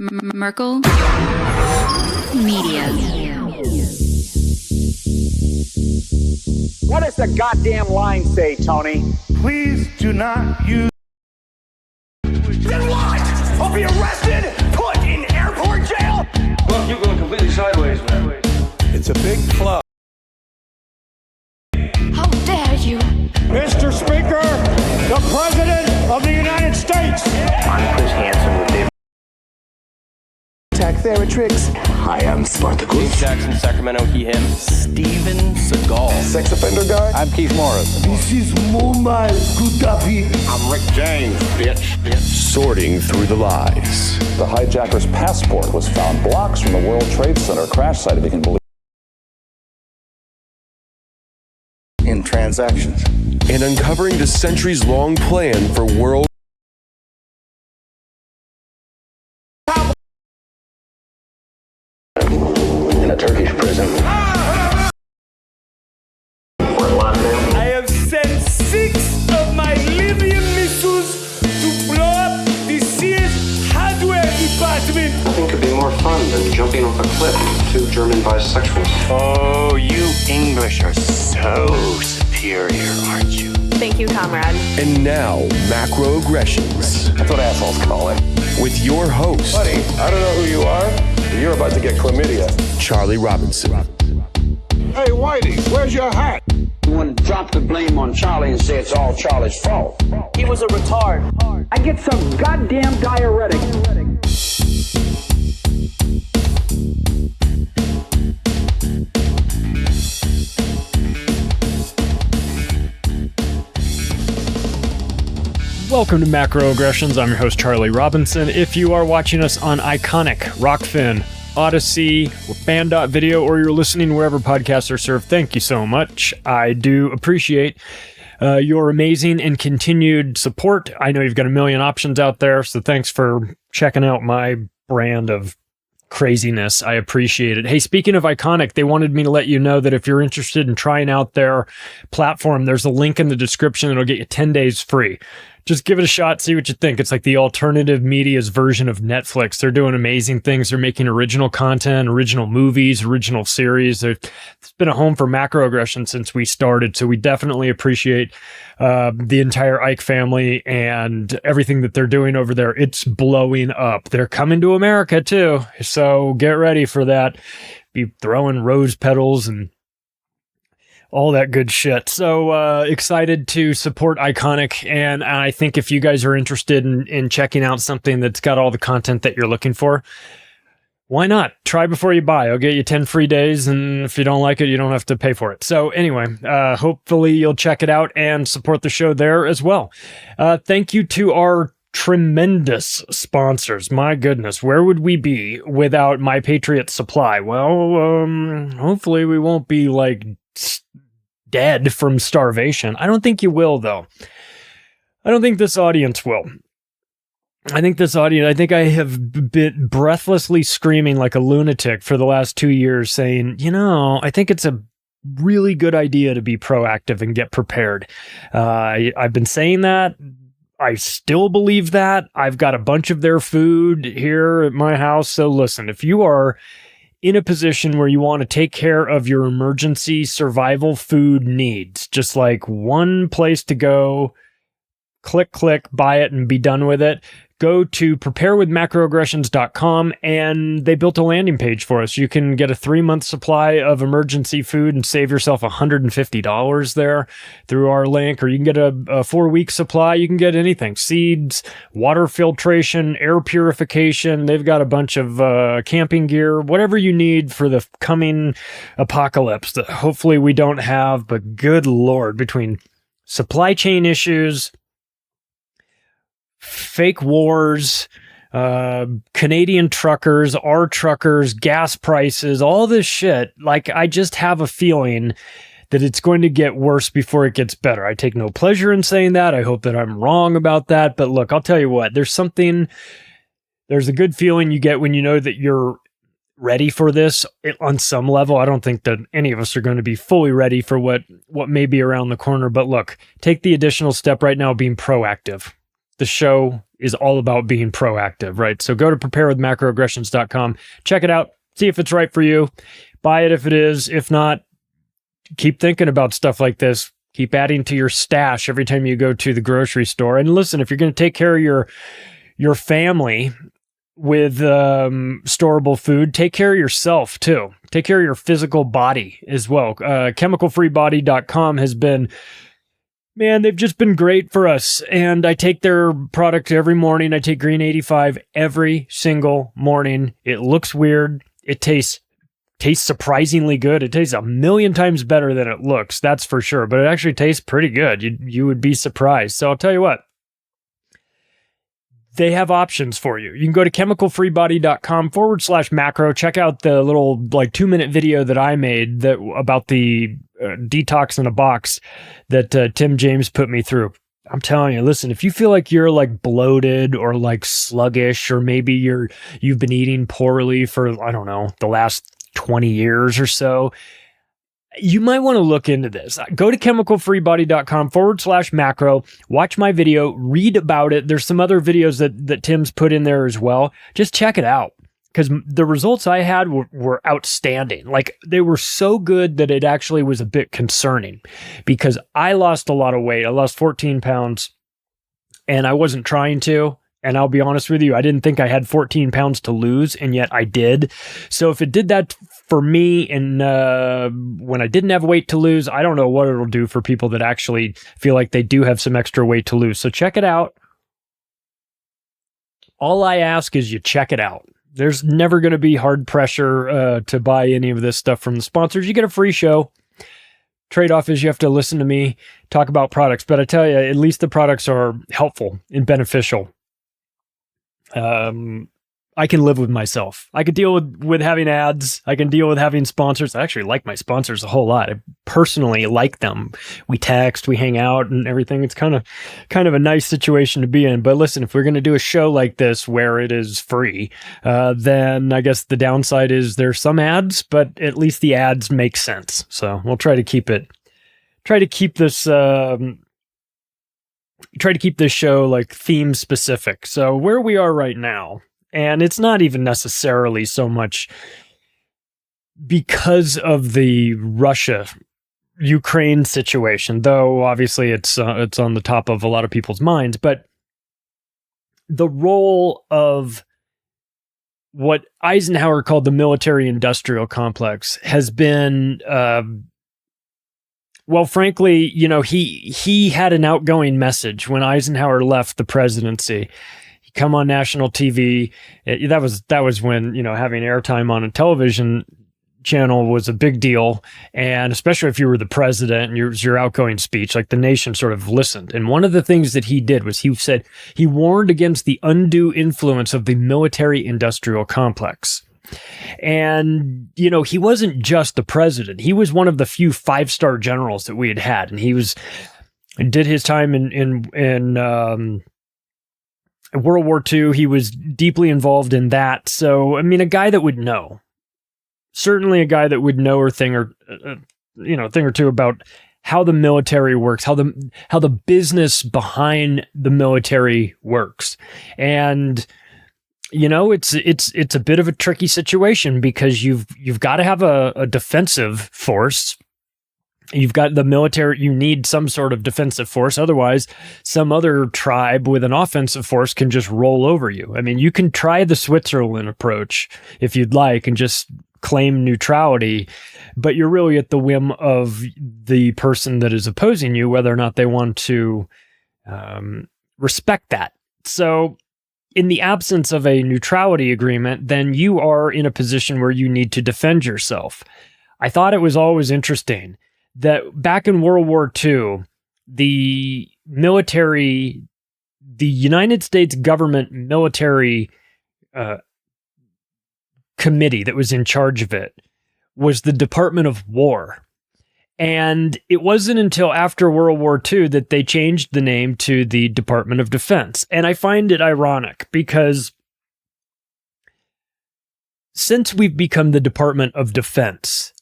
Merkel Media. What does the goddamn line say, Tony? Please do not use. Then what? I'll be arrested, put in airport jail? Look, you're going completely sideways, man. It's a big club. How dare you? Mr. Speaker, the President of the United States. I'm Chris Hansen with David. Attack Theratrix. Hi, I'm Spartacus. Jackson, Sacramento, he, him. Steven Seagal. Sex offender guy. I'm Keith Morris. This is Muammar Gaddafi. I'm Rick James, bitch. Sorting through the lies. The hijacker's passport was found blocks from the World Trade Center crash site, if you can believe. In transactions. And uncovering the centuries-long plan for world. In a Turkish prison. I have sent 6 of my Libyan missiles to blow up the Sears hardware department. Nothing could be more fun than jumping off a cliff with 2 German bisexuals. Oh, you English are so superior, aren't you? Thank you, comrade. And now, macroaggressions. That's what assholes call it. With your host, Buddy, I don't know who you are, but you're about to get chlamydia. Charlie Robinson. Hey, Whitey, where's your hat? You want to drop the blame on Charlie and say it's all Charlie's fault. He was a retard. I get some goddamn diuretic. Welcome to Macroaggressions. I'm your host, Charlie Robinson. If you are watching us on Iconic, Rockfin, Odyssey, Band.video, or you're listening wherever podcasts are served, thank you so much. I do appreciate your amazing and continued support. I know you've got a million options out there, so thanks for checking out my brand of craziness. I appreciate it. Hey, speaking of Iconic, they wanted me to let you know that if you're interested in trying out their platform, there's a link in the description. It'll get you 10 days free. Just give it a shot, see what you think. It's like the alternative media's version of Netflix. They're doing amazing things. They're making original content, original movies, original series. It's been a home for macroaggression since we started, so we definitely appreciate the entire Ike family and everything that they're doing over there. It's blowing up. They're coming to America, too, so get ready for that. Be throwing rose petals and all that good shit. So excited to support Iconic, and I think if you guys are interested in checking out something that's got all the content that you're looking for, why not? Try before you buy. I'll get you 10 free days, and if you don't like it, you don't have to pay for it. So anyway, hopefully you'll check it out and support the show there as well. Thank you to our tremendous sponsors. My goodness, where would we be without my Patriot Supply? Well, hopefully we won't be like dead from starvation. I don't think you will, though. I don't think this audience will. I think I have been breathlessly screaming like a lunatic for the last 2 years saying, I think it's a really good idea to be proactive and get prepared. I've been saying that. I still believe that. I've got a bunch of their food here at my house. So listen, if you are in a position where you want to take care of your emergency survival food needs, just like one place to go, click, buy it and be done with it, go to preparewithmacroaggressions.com, and they built a landing page for us. You can get a 3-month supply of emergency food and save yourself $150 there through our link, or you can get a 4-week supply. You can get anything: seeds, water filtration, air purification. They've got a bunch of camping gear, whatever you need for the coming apocalypse that hopefully we don't have, but good Lord, between supply chain issues, fake wars, Canadian truckers, our truckers, gas prices, all this shit. Like, I just have a feeling that it's going to get worse before it gets better. I take no pleasure in saying that. I hope that I'm wrong about that. But look, I'll tell you what, there's a good feeling you get when you know that you're ready for this on some level. I don't think that any of us are going to be fully ready for what may be around the corner. But look, take the additional step right now, being proactive. the show is all about being proactive, right? So go to preparewithmacroaggressions.com, check it out, see if it's right for you, buy it if it is. If not, keep thinking about stuff like this. Keep adding to your stash every time you go to the grocery store. And listen, if you're going to take care of your family with storable food, take care of yourself too. Take care of your physical body as well. Chemicalfreebody.com has been, man, they've just been great for us. And I take their product every morning. I take Green 85 every single morning. It looks weird. It tastes surprisingly good. It tastes 1,000,000 times better than it looks, that's for sure. But it actually tastes pretty good. You would be surprised. So I'll tell you what, they have options for you. You can go to chemicalfreebody.com/macro. Check out the little 2-minute video that I made about the detox in a box that Tim James put me through. I'm telling you, listen, if you feel like you're bloated or sluggish, or maybe you've been eating poorly for, I don't know, the last 20 years or so, you might want to look into this. Go to chemicalfreebody.com/macro, watch my video, read about it. There's some other videos that Tim's put in there as well. Just check it out, because the results I had were outstanding. They were so good that it actually was a bit concerning, because I lost a lot of weight. I lost 14 pounds and I wasn't trying to. And I'll be honest with you, I didn't think I had 14 pounds to lose, and yet I did. So if it did that for me, and when I didn't have weight to lose, I don't know what it'll do for people that actually feel like they do have some extra weight to lose. So check it out. All I ask is you check it out. There's never going to be hard pressure to buy any of this stuff from the sponsors. You get a free show. Trade-off is you have to listen to me talk about products. But I tell you, at least the products are helpful and beneficial. I can live with myself. I can deal with having ads. I can deal with having sponsors. I actually like my sponsors a whole lot. I personally like them. We text, we hang out and everything. It's kind of a nice situation to be in. But listen, if we're going to do a show like this where it is free, then I guess the downside is there's some ads, but at least the ads make sense. So we'll try to keep this show theme specific. So where we are right now, and it's not even necessarily so much because of the Russia-Ukraine situation, though obviously it's on the top of a lot of people's minds, but the role of what Eisenhower called the military-industrial complex has been well, frankly, he had an outgoing message when Eisenhower left the presidency. He come on national TV. That was when, having airtime on a television channel was a big deal. And especially if you were the president and your outgoing speech, the nation sort of listened. And one of the things that he did was he said he warned against the undue influence of the military-industrial complex. And, he wasn't just the president. He was one of the few 5-star generals that we had. And he did his time in World War II. He was deeply involved in that. So, a guy that would know. Certainly a guy that would know a thing or two about how the military works, how the business behind the military works. And it's a bit of a tricky situation, because you've got to have a defensive force. You've got the military, you need some sort of defensive force. Otherwise, some other tribe with an offensive force can just roll over you. You can try the Switzerland approach if you'd like and just claim neutrality, but you're really at the whim of the person that is opposing you, whether or not they want to respect that. So, in the absence of a neutrality agreement, then you are in a position where you need to defend yourself. I thought it was always interesting that back in World War II, the United States government military committee that was in charge of it was the Department of War. And it wasn't until after World War II that they changed the name to the Department of Defense. And I find it ironic, because since we've become the Department of Defense,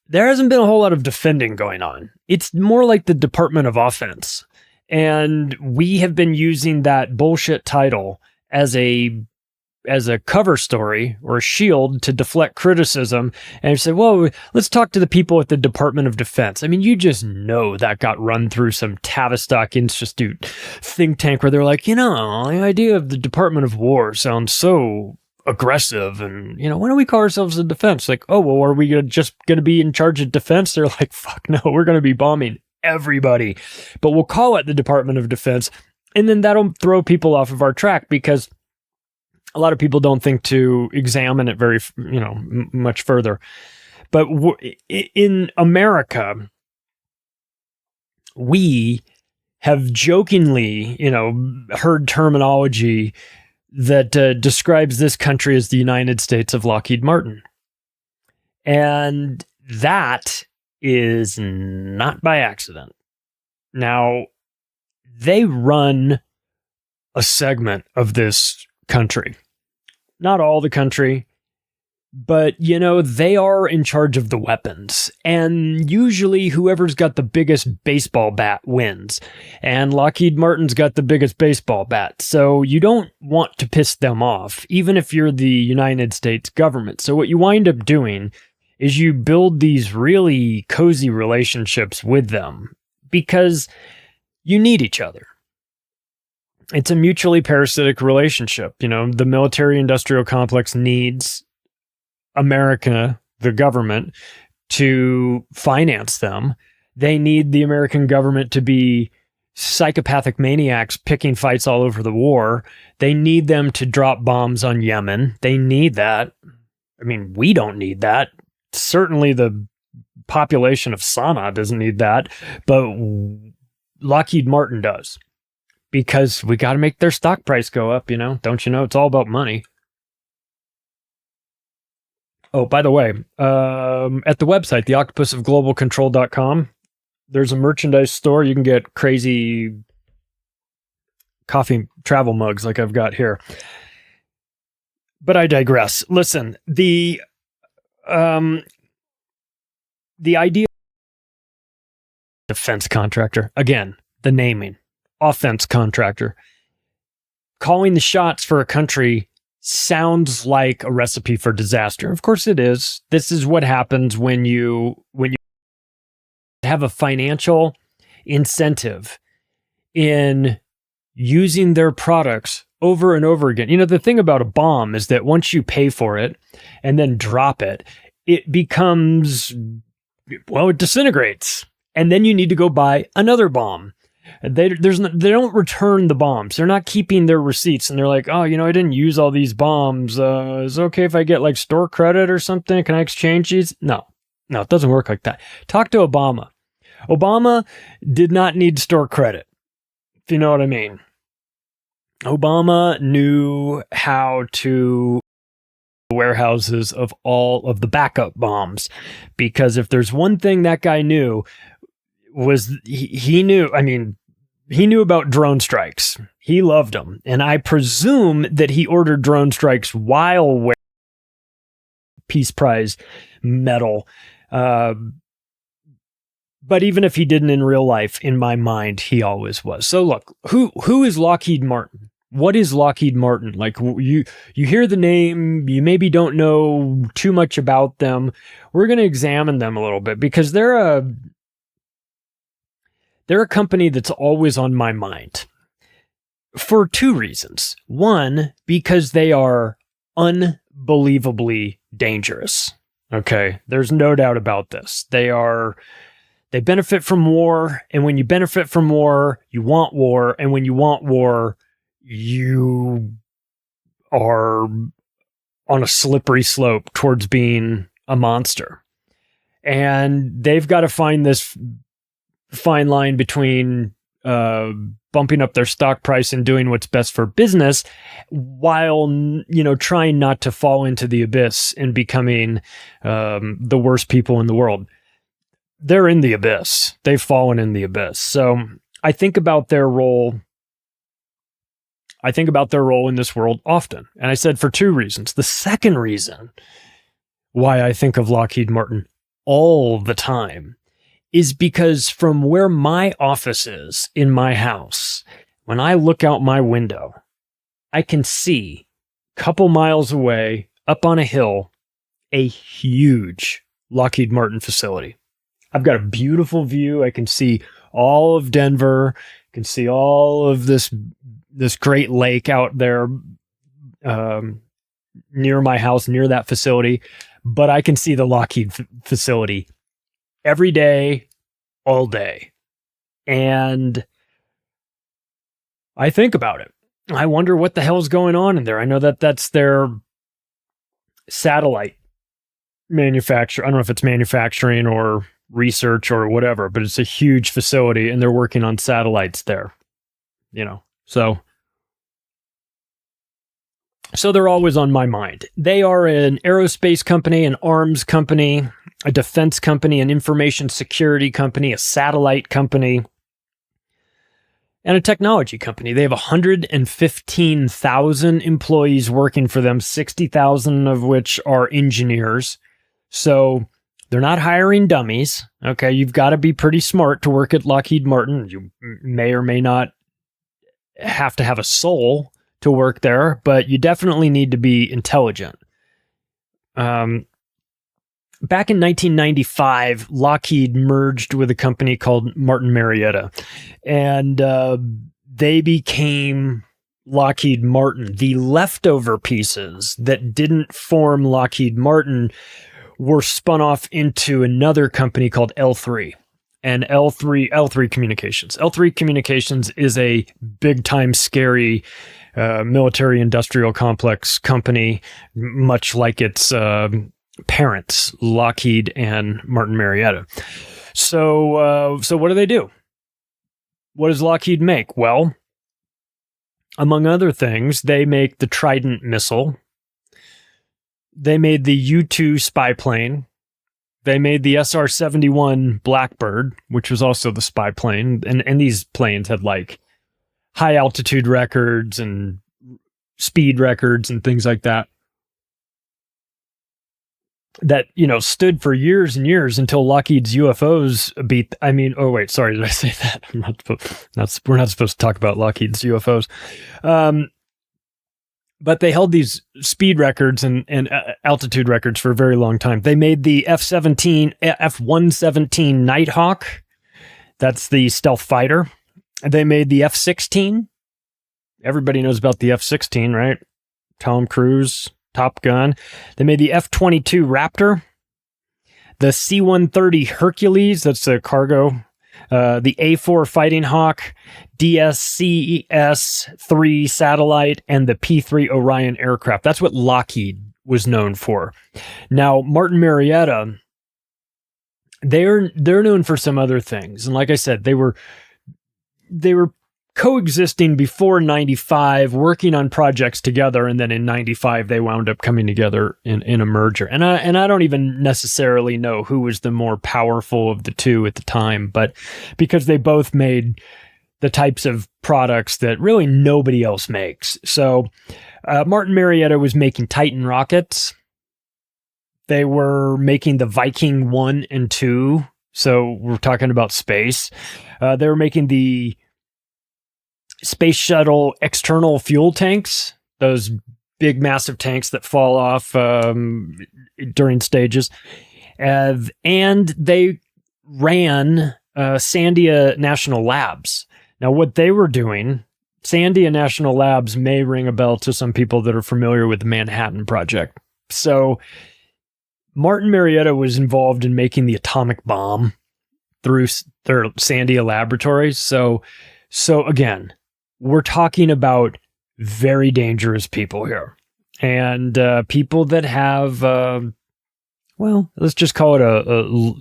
there hasn't been a whole lot of defending going on. It's more like the Department of Offense. And we have been using that bullshit title as a cover story or a shield to deflect criticism and say, well, let's talk to the people at the Department of Defense. I mean, you just know that got run through some Tavistock Institute think tank where they're like, the idea of the Department of War sounds so aggressive, and why don't we call ourselves the defense? Like, oh, well, are we just going to be in charge of defense? They're like, fuck no, we're going to be bombing everybody, but we'll call it the Department of Defense, and then that'll throw people off of our track because a lot of people don't think to examine it very much further. But in America, we have jokingly heard terminology that describes this country as the United States of Lockheed Martin, and that is not by accident. Now, they run a segment of this country. Not all the country, but, they are in charge of the weapons. And usually whoever's got the biggest baseball bat wins. And Lockheed Martin's got the biggest baseball bat. So you don't want to piss them off, even if you're the United States government. So what you wind up doing is you build these really cozy relationships with them because you need each other. It's a mutually parasitic relationship. The military-industrial complex needs America, the government, to finance them. They need the American government to be psychopathic maniacs picking fights all over the war. They need them to drop bombs on Yemen. They need that. I mean, we don't need that. Certainly the population of Sana'a doesn't need that, but Lockheed Martin does, because we got to make their stock price go up, Don't you know? It's all about money. Oh, by the way, at the website, theoctopusofglobalcontrol.com, there's a merchandise store. You can get crazy coffee travel mugs like I've got here. But I digress. Listen, the idea of defense contractor, again, the naming, offense contractor, calling the shots for a country sounds like a recipe for disaster. Of course it is. This is what happens when you have a financial incentive in using their products over and over again. The thing about a bomb is that once you pay for it and then drop it, it becomes, it disintegrates. And then you need to go buy another bomb. They don't return the bombs. They're not keeping their receipts, and they're like, oh, I didn't use all these bombs. Is it okay if I get like store credit or something? Can I exchange these? No, it doesn't work like that. Talk to Obama. Obama did not need store credit, if you know what I mean. Obama knew how to warehouses of all of the backup bombs, because if there's one thing that guy knew was he knew about drone strikes. He loved them. And I presume that he ordered drone strikes while wearing Peace Prize medal. But even if he didn't in real life, in my mind, he always was. So look, who is Lockheed Martin? What is Lockheed Martin? Like, you hear the name, you maybe don't know too much about them. We're going to examine them a little bit because they're a company that's always on my mind for two reasons. One, because they are unbelievably dangerous. Okay, there's no doubt about this. They benefit from war, and when you benefit from war, you want war, and when you want war, you are on a slippery slope towards being a monster. And they've got to find this fine line between bumping up their stock price and doing what's best for business while, trying not to fall into the abyss and becoming the worst people in the world. They're in the abyss. They've fallen in the abyss. So I think about their role. I think about their role in this world often. And I said for two reasons. The second reason why I think of Lockheed Martin all the time is because from where my office is in my house, when I look out my window, I can see a couple miles away up on a hill, a huge Lockheed Martin facility. I've got a beautiful view. I can see all of Denver. I can see all of this Great Lake out there near my house, near that facility. But I can see the Lockheed facility every day, all day. And I think about it. I wonder what the hell's going on in there. I know that that's their satellite manufacturer. I don't know if it's manufacturing or research or whatever, but it's a huge facility and they're working on satellites there, so they're always on my mind. They are an aerospace company, an arms company, a defense company, an information security company, a satellite company, and a technology company. They have 115,000 employees working for them, 60,000 of which are engineers. So they're not hiring dummies. Okay, you've got to be pretty smart to work at Lockheed Martin. You may or may not have to have a soul to work there, but you definitely need to be intelligent. Back in 1995, Lockheed merged with a company called Martin Marietta, and they became Lockheed Martin. The leftover pieces that didn't form Lockheed Martin were spun off into another company called L3 and L3 Communications. L3 Communications is a big time scary military industrial complex company, much like its parents, Lockheed and Martin Marietta. So what do? What does Lockheed make? Well, among other things, they make the Trident missile. They made the U-2 spy plane. They made the SR-71 Blackbird, which was also the spy plane. And these planes had like high altitude records and speed records and things like that. That, stood for years and years until Lockheed's UFOs beat. Sorry, did I say that? We're not supposed to talk about Lockheed's UFOs. But they held these speed records and altitude records for a very long time. They made the F-117 Nighthawk. That's the stealth fighter. They made the F-16. Everybody knows about the F-16, right? Tom Cruise, Top Gun. They made the F-22 Raptor. The C-130 Hercules, that's a cargo. The A-4 Fighting Hawk, DSCS-3 satellite, and the P-3 Orion aircraft. That's what Lockheed was known for. Now, Martin Marietta, they're known for some other things. And like I said, they were coexisting before 95, working on projects together, and then in 95 they wound up coming together in a merger. And I don't even necessarily know who was the more powerful of the two at the time, but because they both made the types of products that really nobody else makes. So Martin Marietta was making Titan rockets. They were making the Viking 1 and 2. So we're talking about space. They were making the space shuttle external fuel tanks, those big massive tanks that fall off during stages. And they ran Sandia National Labs. Now, what they were doing, Sandia National Labs may ring a bell to some people that are familiar with the Manhattan Project. So Martin Marietta was involved in making the atomic bomb through their Sandia laboratories. So again, we're talking about very dangerous people here, and people that have, let's just call it a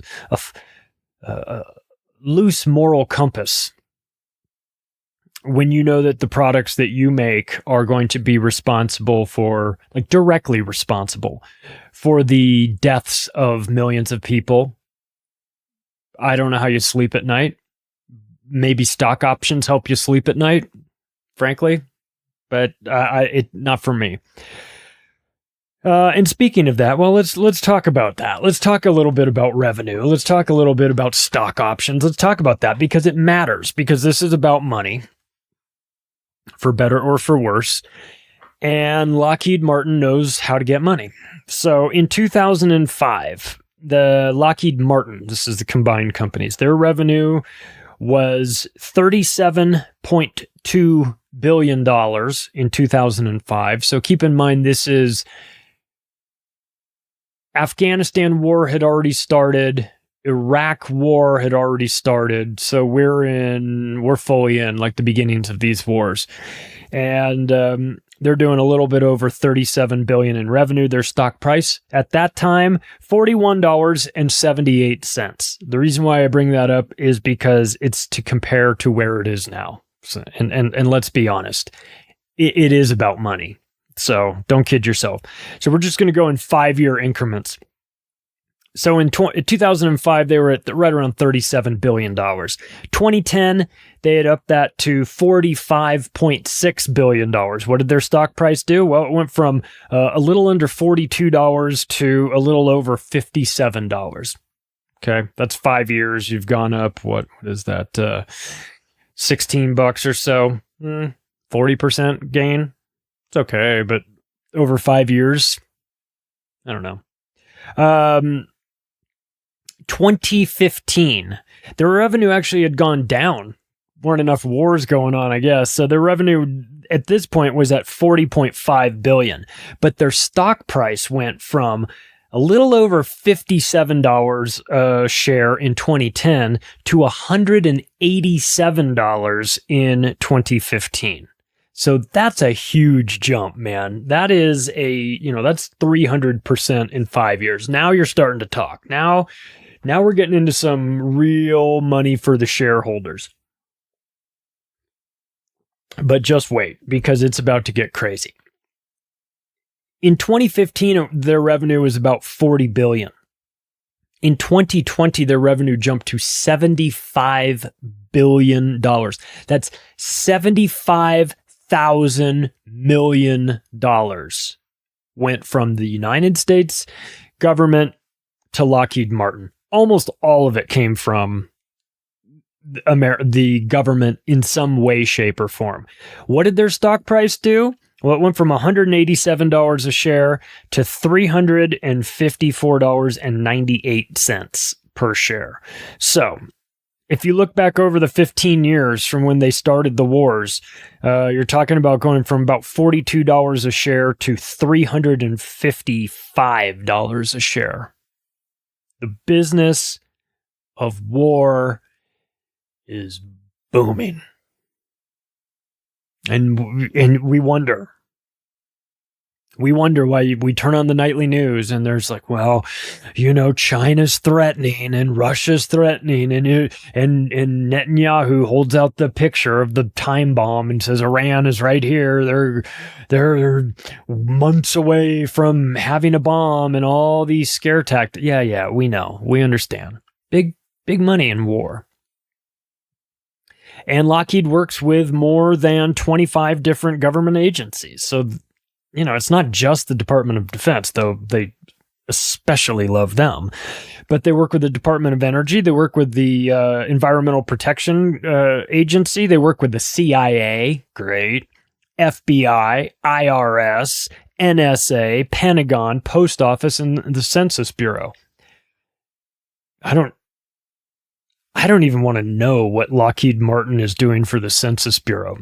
loose moral compass. When you know that the products that you make are going to be responsible for, like directly responsible for the deaths of millions of people. I don't know how you sleep at night. Maybe stock options help you sleep at night, frankly, but not for me. And speaking of that, well, let's talk about that. Let's talk a little bit about revenue. Let's talk a little bit about stock options. Let's talk about that because it matters, because this is about money, for better or for worse. And Lockheed Martin knows how to get money. So in 2005, the Lockheed Martin, this is the combined companies, their revenue was $37.2 billion in 2005. So keep in mind, this is Afghanistan war had already started. Iraq war had already started. So we're fully in like the beginnings of these wars. And they're doing a little bit over $37 billion in revenue. Their stock price at that time, $41.78. The reason why I bring that up is because it's to compare to where it is now. So, and let's be honest, it is about money. So don't kid yourself. So we're just going to go in 5-year increments. So in 2005, they were at right around $37 billion. 2010, they had upped that to $45.6 billion. What did their stock price do? Well, it went from a little under $42 to a little over $57. Okay, that's 5 years. You've gone up, what is that, $16 or so? 40% gain? It's okay, but over 5 years, I don't know. 2015, their revenue actually had gone down. Weren't enough wars going on, I guess. So their revenue at this point was at $40.5 billion, but their stock price went from a little over $57 a share in 2010 to $187 in 2015. So that's a huge jump, man. That is that's 300% in 5 years. Now you're starting to talk. Now we're getting into some real money for the shareholders. But just wait, because it's about to get crazy. In 2015, their revenue was about $40 billion. In 2020, their revenue jumped to $75 billion. That's $75,000 million went from the United States government to Lockheed Martin. Almost all of it came from the government in some way, shape, or form. What did their stock price do? Well, it went from $187 a share to $354.98 per share. So, if you look back over the 15 years from when they started the wars, you're talking about going from about $42 a share to $355 a share. The business of war is booming. And we wonder why we turn on the nightly news and there's like, well, China's threatening and Russia's threatening and Netanyahu holds out the picture of the time bomb and says Iran is right here. They're months away from having a bomb and all these scare tactics. Yeah, we know. We understand. Big money in war. And Lockheed works with more than 25 different government agencies. So, it's not just the Department of Defense, though they especially love them. But they work with the Department of Energy. They work with the Environmental Protection Agency. They work with the CIA. Great. FBI, IRS, NSA, Pentagon, Post Office, and the Census Bureau. I don't even want to know what Lockheed Martin is doing for the Census Bureau.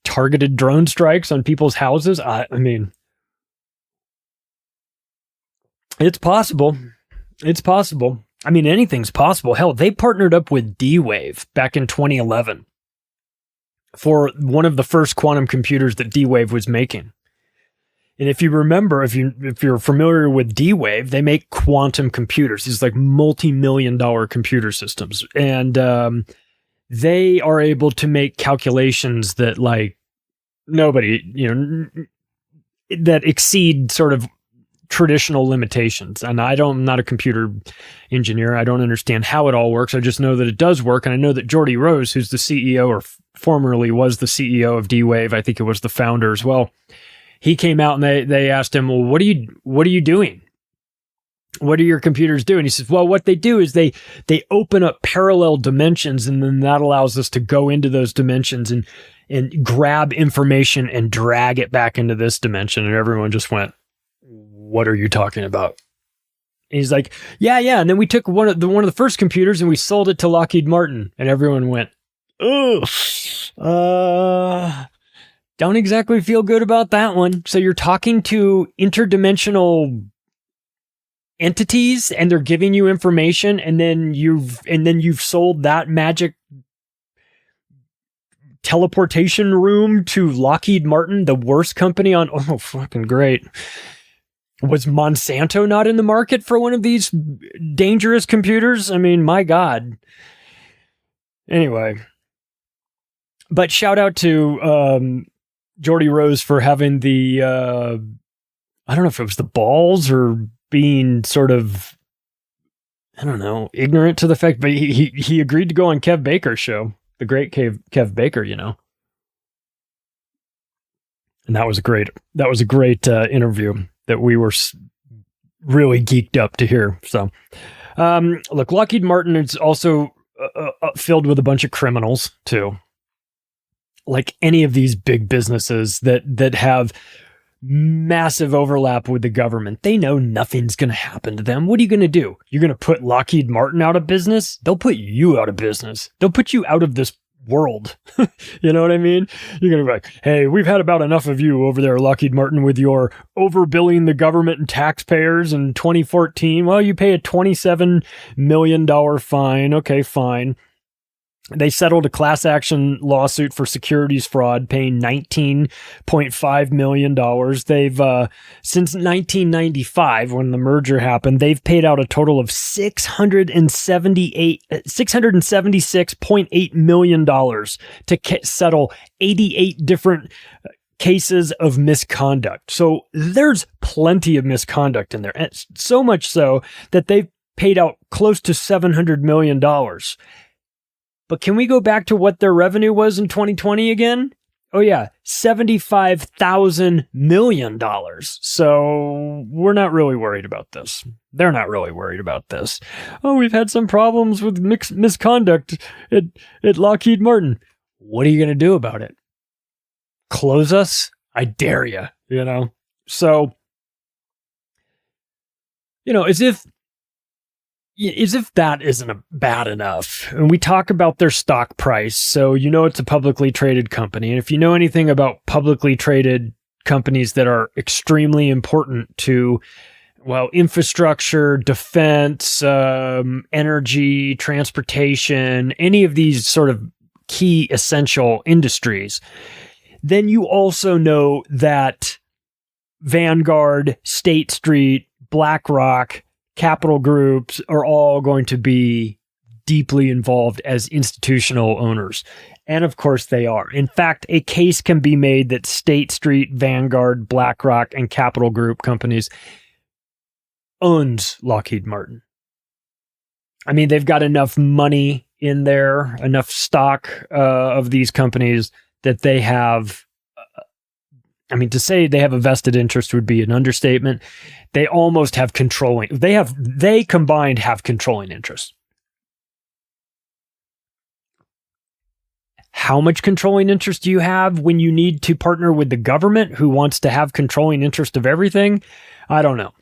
Targeted drone strikes on people's houses? I mean, it's possible. It's possible. I mean, anything's possible. Hell, they partnered up with D-Wave back in 2011 for one of the first quantum computers that D-Wave was making. And if you remember, if you're familiar with D-Wave, they make quantum computers. These like multi-million-dollar computer systems. And they are able to make calculations that like nobody, that exceed sort of traditional limitations. And I'm not a computer engineer. I don't understand how it all works. I just know that it does work. And I know that Geordie Rose, who's the CEO or formerly was the CEO of D-Wave, I think it was the founder as well. he came out and they asked him, well, what are you doing? What do your computers do? And he says, well, what they do is they open up parallel dimensions, and then that allows us to go into those dimensions and grab information and drag it back into this dimension. And everyone just went, what are you talking about? And he's like, yeah. And then we took one of the first computers and we sold it to Lockheed Martin. And everyone went, oh, don't exactly feel good about that one. So you're talking to interdimensional entities and they're giving you information, and then you've sold that magic teleportation room to Lockheed Martin, the worst company on. Oh, fucking great. Was Monsanto not in the market for one of these dangerous computers? I mean, my God. Anyway, but shout out to Geordie Rose for having the I don't know if it was the balls or being sort of, I don't know, ignorant to the fact, but he agreed to go on Kev Baker's show, the great Kev Baker, you know. And that was a great interview that we were really geeked up to hear. So, look, Lockheed Martin is also filled with a bunch of criminals too. Like any of these big businesses that have massive overlap with the government. They know nothing's going to happen to them. What are you going to do? You're going to put Lockheed Martin out of business? They'll put you out of business. They'll put you out of this world. You know what I mean? You're going to be like, hey, we've had about enough of you over there, Lockheed Martin, with your overbilling the government and taxpayers in 2014. Well, you pay a $27 million fine. Okay, fine. They settled a class action lawsuit for securities fraud, paying $19.5 million. They've, since 1995, when the merger happened, they've paid out a total of $676.8 million to settle 88 different cases of misconduct. So there's plenty of misconduct in there. And so much so that they've paid out close to $700 million. But can we go back to what their revenue was in 2020 again? Oh yeah, $75,000 million. So we're not really worried about this. They're not really worried about this. Oh, we've had some problems with misconduct at Lockheed Martin. What are you going to do about it? Close us? I dare you, you know? So, you know, as if that isn't bad enough. And we talk about their stock price, so you know it's a publicly traded company. And if you know anything about publicly traded companies that are extremely important to, well, infrastructure, defense, energy, transportation, any of these sort of key essential industries, then you also know that Vanguard, State Street, BlackRock, capital groups are all going to be deeply involved as institutional owners. And of course they are. In fact, a case can be made that State Street, Vanguard, BlackRock, and capital group companies owns Lockheed Martin. I mean, they've got enough money in there, enough stock of these companies that they have. I mean, to say they have a vested interest would be an understatement. They almost have controlling. They combined have controlling interest. How much controlling interest do you have when you need to partner with the government who wants to have controlling interest of everything? I don't know.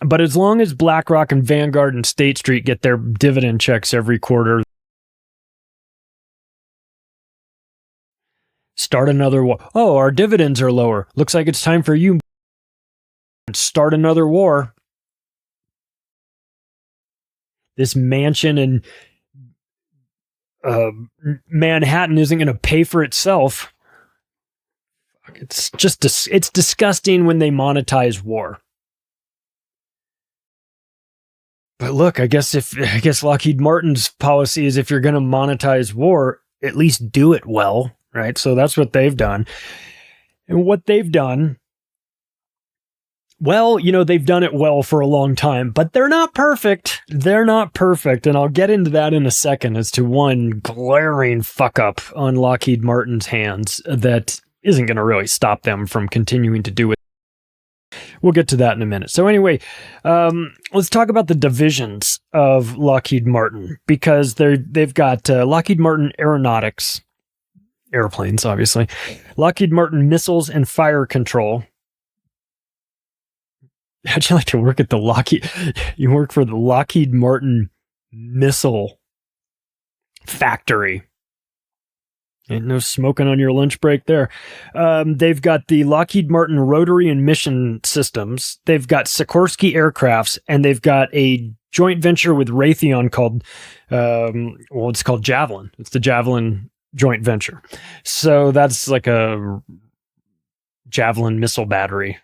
But as long as BlackRock and Vanguard and State Street get their dividend checks every quarter, start another war. Oh, our dividends are lower. Looks like it's time for you to start another war. This mansion in Manhattan isn't going to pay for itself. It's just it's disgusting when they monetize war. But look, I guess Lockheed Martin's policy is if you're going to monetize war, at least do it well. Right. So that's what they've done. And what they've done, well, you know, they've done it well for a long time, but they're not perfect. They're not perfect. And I'll get into that in a second as to one glaring fuck up on Lockheed Martin's hands that isn't going to really stop them from continuing to do it. We'll get to that in a minute. So anyway, let's talk about the divisions of Lockheed Martin, because they've got Lockheed Martin Aeronautics, airplanes, obviously, Lockheed Martin Missiles and Fire Control. How'd you like to work at the Lockheed? You work for the Lockheed Martin Missile Factory. Ain't no smoking on your lunch break there. They've got the Lockheed Martin Rotary and Mission Systems. They've got Sikorsky Aircrafts, and they've got a joint venture with Raytheon called, it's called Javelin. It's the Javelin joint venture. So that's like a Javelin missile battery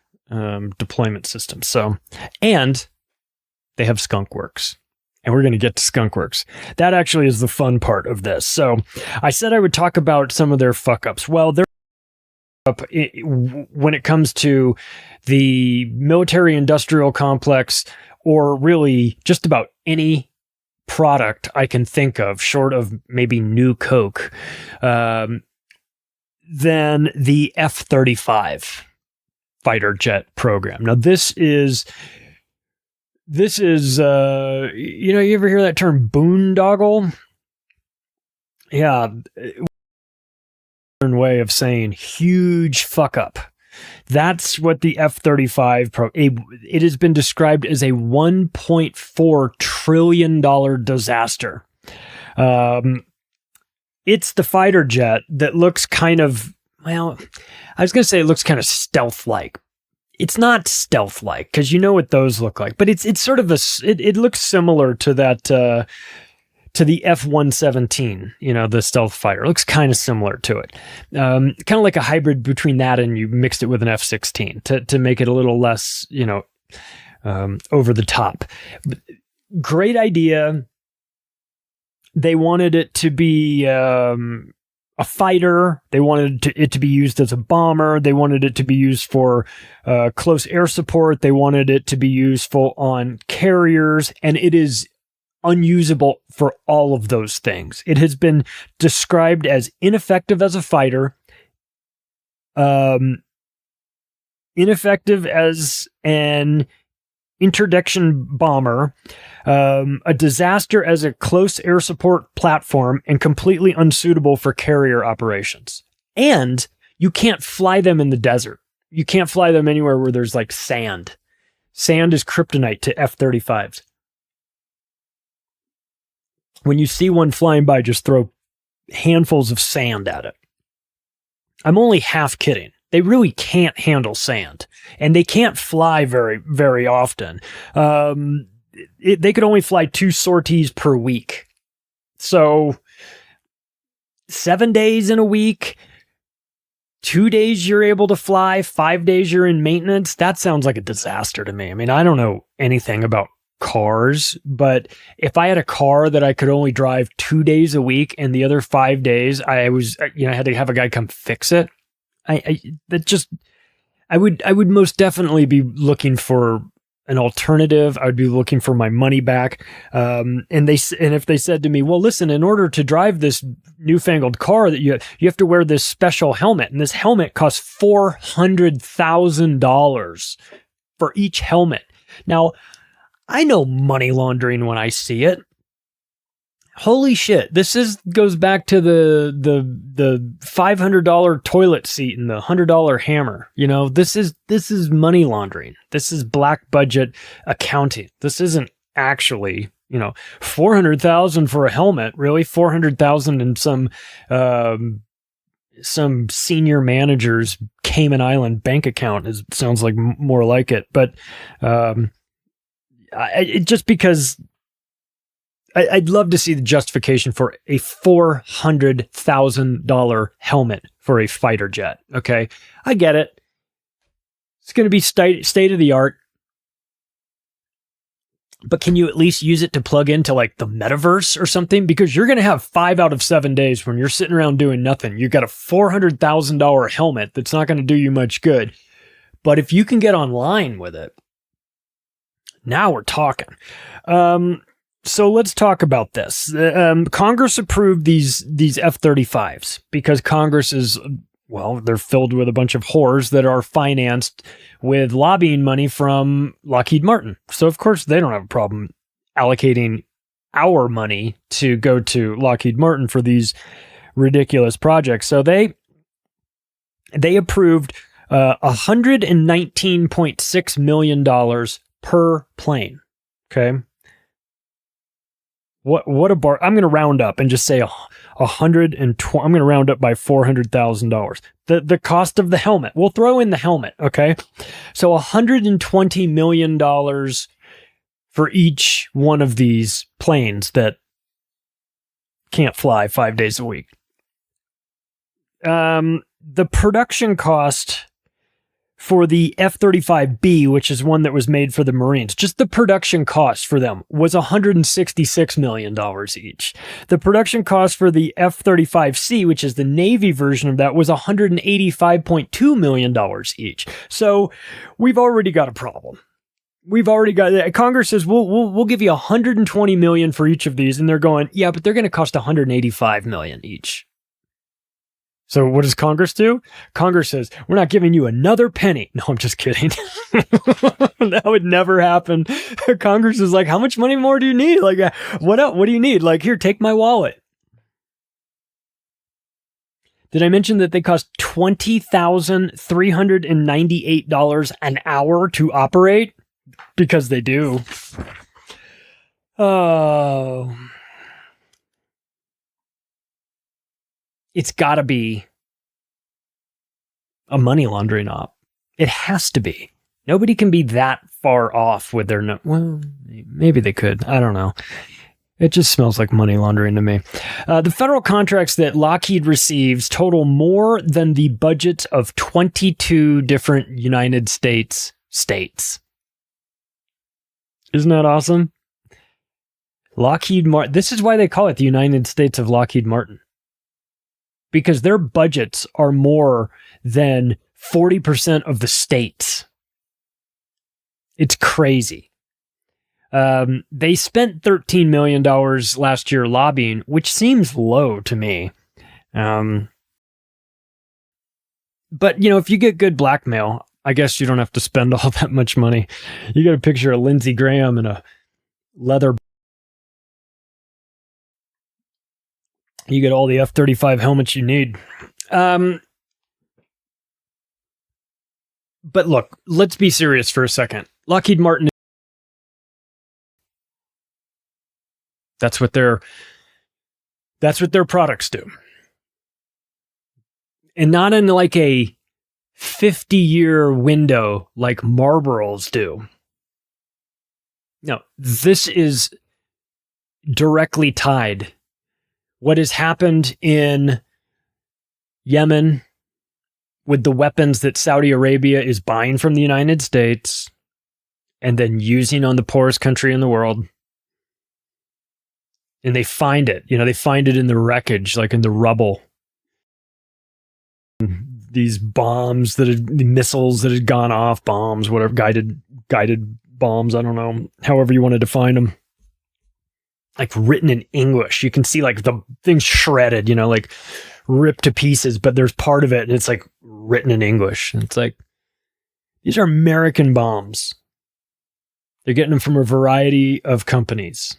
deployment system. So, and they have Skunk Works. And we're going to get to Skunk Works. That actually is the fun part of this. So I said I would talk about some of their fuck-ups. Well, they're up when it comes to the military-industrial complex, or really just about any product I can think of, short of maybe New Coke, than the F-35 fighter jet program. Now, this is, you ever hear that term boondoggle? Yeah. Way of saying huge fuck up. That's what the F-35, it has been described as a $1.4 trillion disaster. It's the fighter jet that looks kind of, well, I was going to say it looks kind of stealth-like. It's not stealth-like, because you know what those look like, but it's sort of it looks similar to that, to the F-117, the stealth fighter. It looks kind of similar to it. Kind of like a hybrid between that and you mixed it with an F-16 to make it a little less, over the top. But great idea. They wanted it to be a fighter. They wanted it to be used as a bomber. They wanted it to be used for close air support. They wanted it to be useful on carriers, and it is unusable for all of those things. It has been described as ineffective as a fighter, ineffective as an interdiction bomber, a disaster as a close air support platform, and completely unsuitable for carrier operations. And you can't fly them in the desert. You can't fly them anywhere where there's like sand. Sand is kryptonite to F-35s. When you see one flying by, just throw handfuls of sand at it. I'm only half kidding. They really can't handle sand, and they can't fly very, very often. They could only fly 2 sorties per week. So 7 days in a week, 2 days you're able to fly, 5 days you're in maintenance. That sounds like a disaster to me. I mean, I don't know anything about cars, but if I had a car that I could only drive 2 days a week and the other 5 days I had to have a guy come fix it, I would most definitely be looking for an alternative. I would be looking for my money back. And if they said to me, well, listen, in order to drive this newfangled car, that you have to wear this special helmet, and this helmet costs $400,000 for each helmet. Now, I know money laundering when I see it. Holy shit. This goes back to the $500 toilet seat and the $100 hammer. This is money laundering. This is black budget accounting. This isn't actually, $400,000 for a helmet, really. $400,000 in some senior manager's Cayman Island bank account sounds like more like it. But, just because I'd love to see the justification for a $400,000 helmet for a fighter jet. Okay, I get it. It's going to be state of the art, but can you at least use it to plug into like the metaverse or something? Because you're going to have 5 out of 7 days when you're sitting around doing nothing. You've got a $400,000 helmet that's not going to do you much good. But if you can get online with it, now we're talking. So let's talk about this. Congress approved these F-35s because Congress is, Well, they're filled with a bunch of whores that are financed with lobbying money from Lockheed Martin. So, of course, they don't have a problem allocating our money to go to Lockheed Martin for these ridiculous projects. So they approved $119.6 million per plane. Okay. What a bar. I'm going to round up and just say 120. I'm going to round up by $400,000. The cost of the helmet. We'll throw in the helmet. Okay. So $120 million for each one of these planes that can't fly 5 days a week. The production cost for the F-35B, which is one that was made for the Marines, just the production cost for them was $166 million each. The production cost for the F-35C, which is the Navy version of that, was $185.2 million each. So we've already got a problem. We've already got, Congress says, we'll give you $120 million for each of these. And they're going, yeah, but they're going to cost $185 million each. So what does Congress do? Congress says, we're not giving you another penny. No, I'm just kidding. That would never happen. Congress is like, how much money more do you need? Like, what else? What do you need? Like, here, take my wallet. Did I mention that they cost $20,398 an hour to operate? Because they do. Oh. It's got to be a money laundering op. It has to be. Nobody can be that far off with their... Well, maybe they could. I don't know. It just smells like money laundering to me. The federal contracts that Lockheed receives total more than the budgets of 22 different United States states. Isn't that awesome? Lockheed Martin. This is why they call it the United States of Lockheed Martin. Because their budgets are more than 40% of the states. It's crazy. They spent $13 million last year lobbying, which seems low to me. But, you know, if you get good blackmail, I guess you don't have to spend all that much money. You get a picture of Lindsey Graham in a leather. You get all the F-35 helmets you need. But look, let's be serious for a second. Lockheed Martin. That's what their products do. And not in like a 50-year window like Marlboros do. No, this is directly tied. What has happened in Yemen with the weapons that Saudi Arabia is buying from the United States and then using on the poorest country in the world. And they find it, they find it in the wreckage, like in the rubble. These bombs missiles that had gone off, bombs, whatever, guided bombs, I don't know, however you want to define them. Like written in English. You can see like the thing's shredded, like ripped to pieces, but there's part of it and it's like written in English. And it's like, these are American bombs. They're getting them from a variety of companies.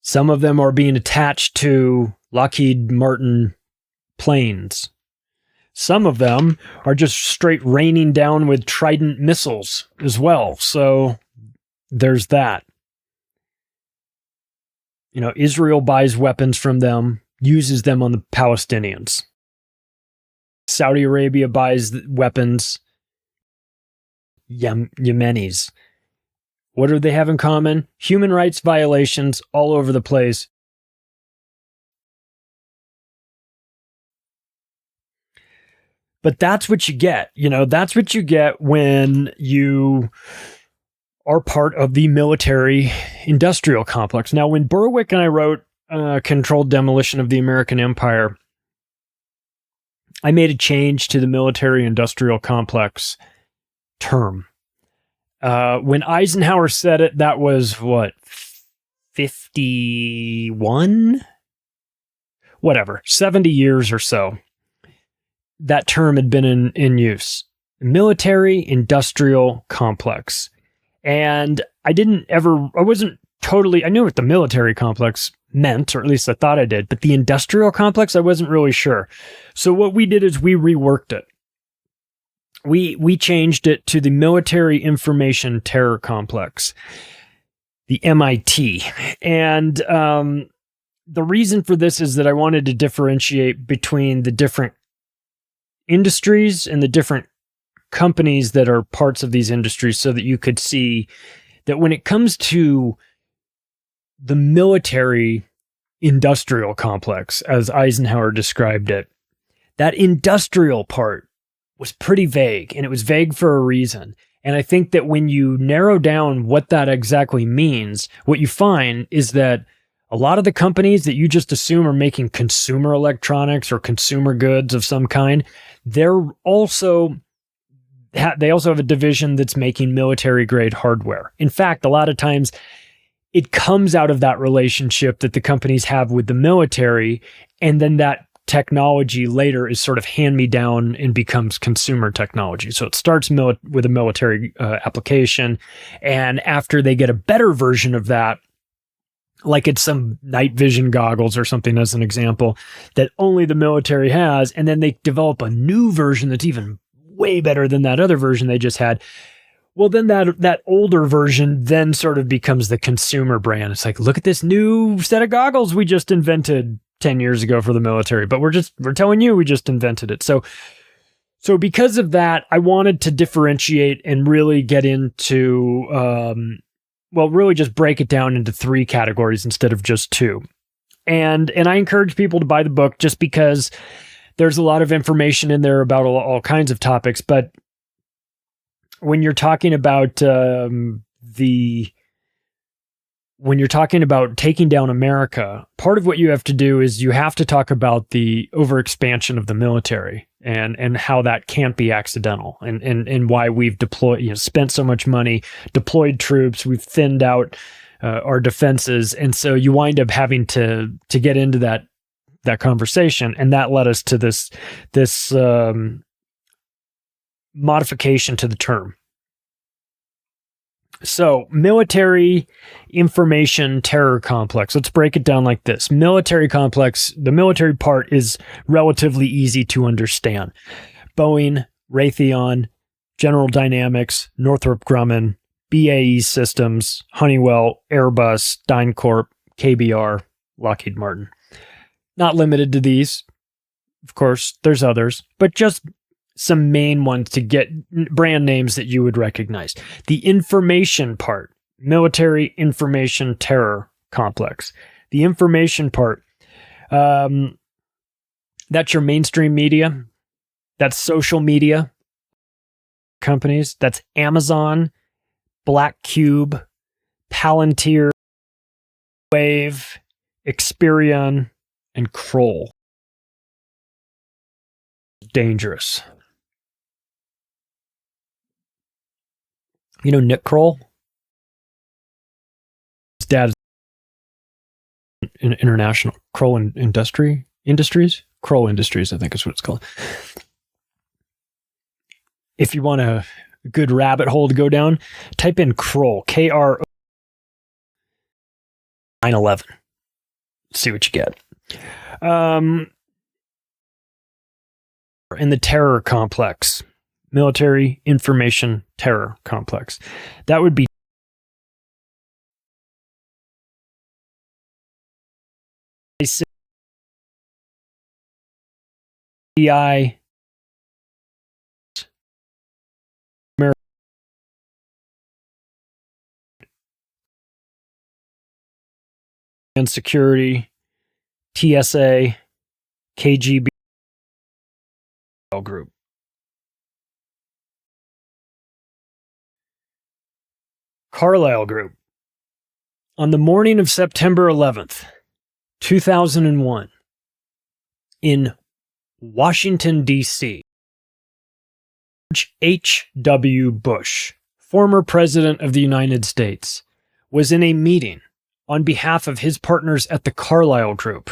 Some of them are being attached to Lockheed Martin planes. Some of them are just straight raining down with Trident missiles as well. So there's that. Israel buys weapons from them, uses them on the Palestinians. Saudi Arabia buys weapons. Yemenis. What do they have in common? Human rights violations all over the place. But that's what you get. That's what you get when you are part of the military industrial complex. Now, when Berwick and I wrote Controlled Demolition of the American Empire, I made a change to the military industrial complex term. When Eisenhower said it, that was 51? Whatever, 70 years or so. that term had been in use. Military industrial complex. And I knew what the military complex meant, or at least I thought I did, but the industrial complex, I wasn't really sure. So what we did is we reworked it. We changed it to the Military Information Terror Complex, the MIT. And the reason for this is that I wanted to differentiate between the different industries and the different companies that are parts of these industries, so that you could see that when it comes to the military industrial complex, as Eisenhower described it, that industrial part was pretty vague, and it was vague for a reason. And I think that when you narrow down what that exactly means, what you find is that a lot of the companies that you just assume are making consumer electronics or consumer goods of some kind, they also have a division that's making military grade hardware. In fact, a lot of times it comes out of that relationship that the companies have with the military, and then that technology later is sort of hand-me-down and becomes consumer technology. So it starts with a military application, and after they get a better version of that, like it's some night vision goggles or something as an example, that only the military has, and then they develop a new version that's even way better than that other version they just had. Well, then that older version then sort of becomes the consumer brand. It's like, look at this new set of goggles we just invented 10 years ago for the military, but we're telling you we just invented it. So because of that, I wanted to differentiate and really get into, really just break it down into 3 categories instead of just 2. And I encourage people to buy the book just because there's a lot of information in there about all kinds of topics. But when you're talking about when you're talking about taking down America, part of what you have to do is you have to talk about the overexpansion of the military and how that can't be accidental, and why we've spent so much money, deployed troops, we've thinned out our defenses, and so you wind up having to get into that conversation, and that led us to this modification to the term. So, military information terror complex. Let's break it down like this. Military complex, the military part is relatively easy to understand. Boeing, Raytheon, General Dynamics, Northrop Grumman, BAE Systems, Honeywell, Airbus, DynCorp, KBR, Lockheed Martin. Not limited to these. Of course, there's others, but just some main ones to get brand names that you would recognize. The information part, military information terror complex. The information part, that's your mainstream media. That's social media companies. That's Amazon, Black Cube, Palantir, Wave, Experian, and Kroll. Dangerous. You know Nick Kroll? His dad is in international Kroll Industries? Kroll Industries, I think is what it's called. If you want a good rabbit hole to go down, type in Kroll, K-R-O 9/11. See what you get. In the terror complex, military information terror complex, that would be CI, and security, TSA, KGB group. Carlyle Group. On the morning of September 11th, 2001, in Washington, D.C., George H.W. Bush, former President of the United States, was in a meeting on behalf of his partners at the Carlyle Group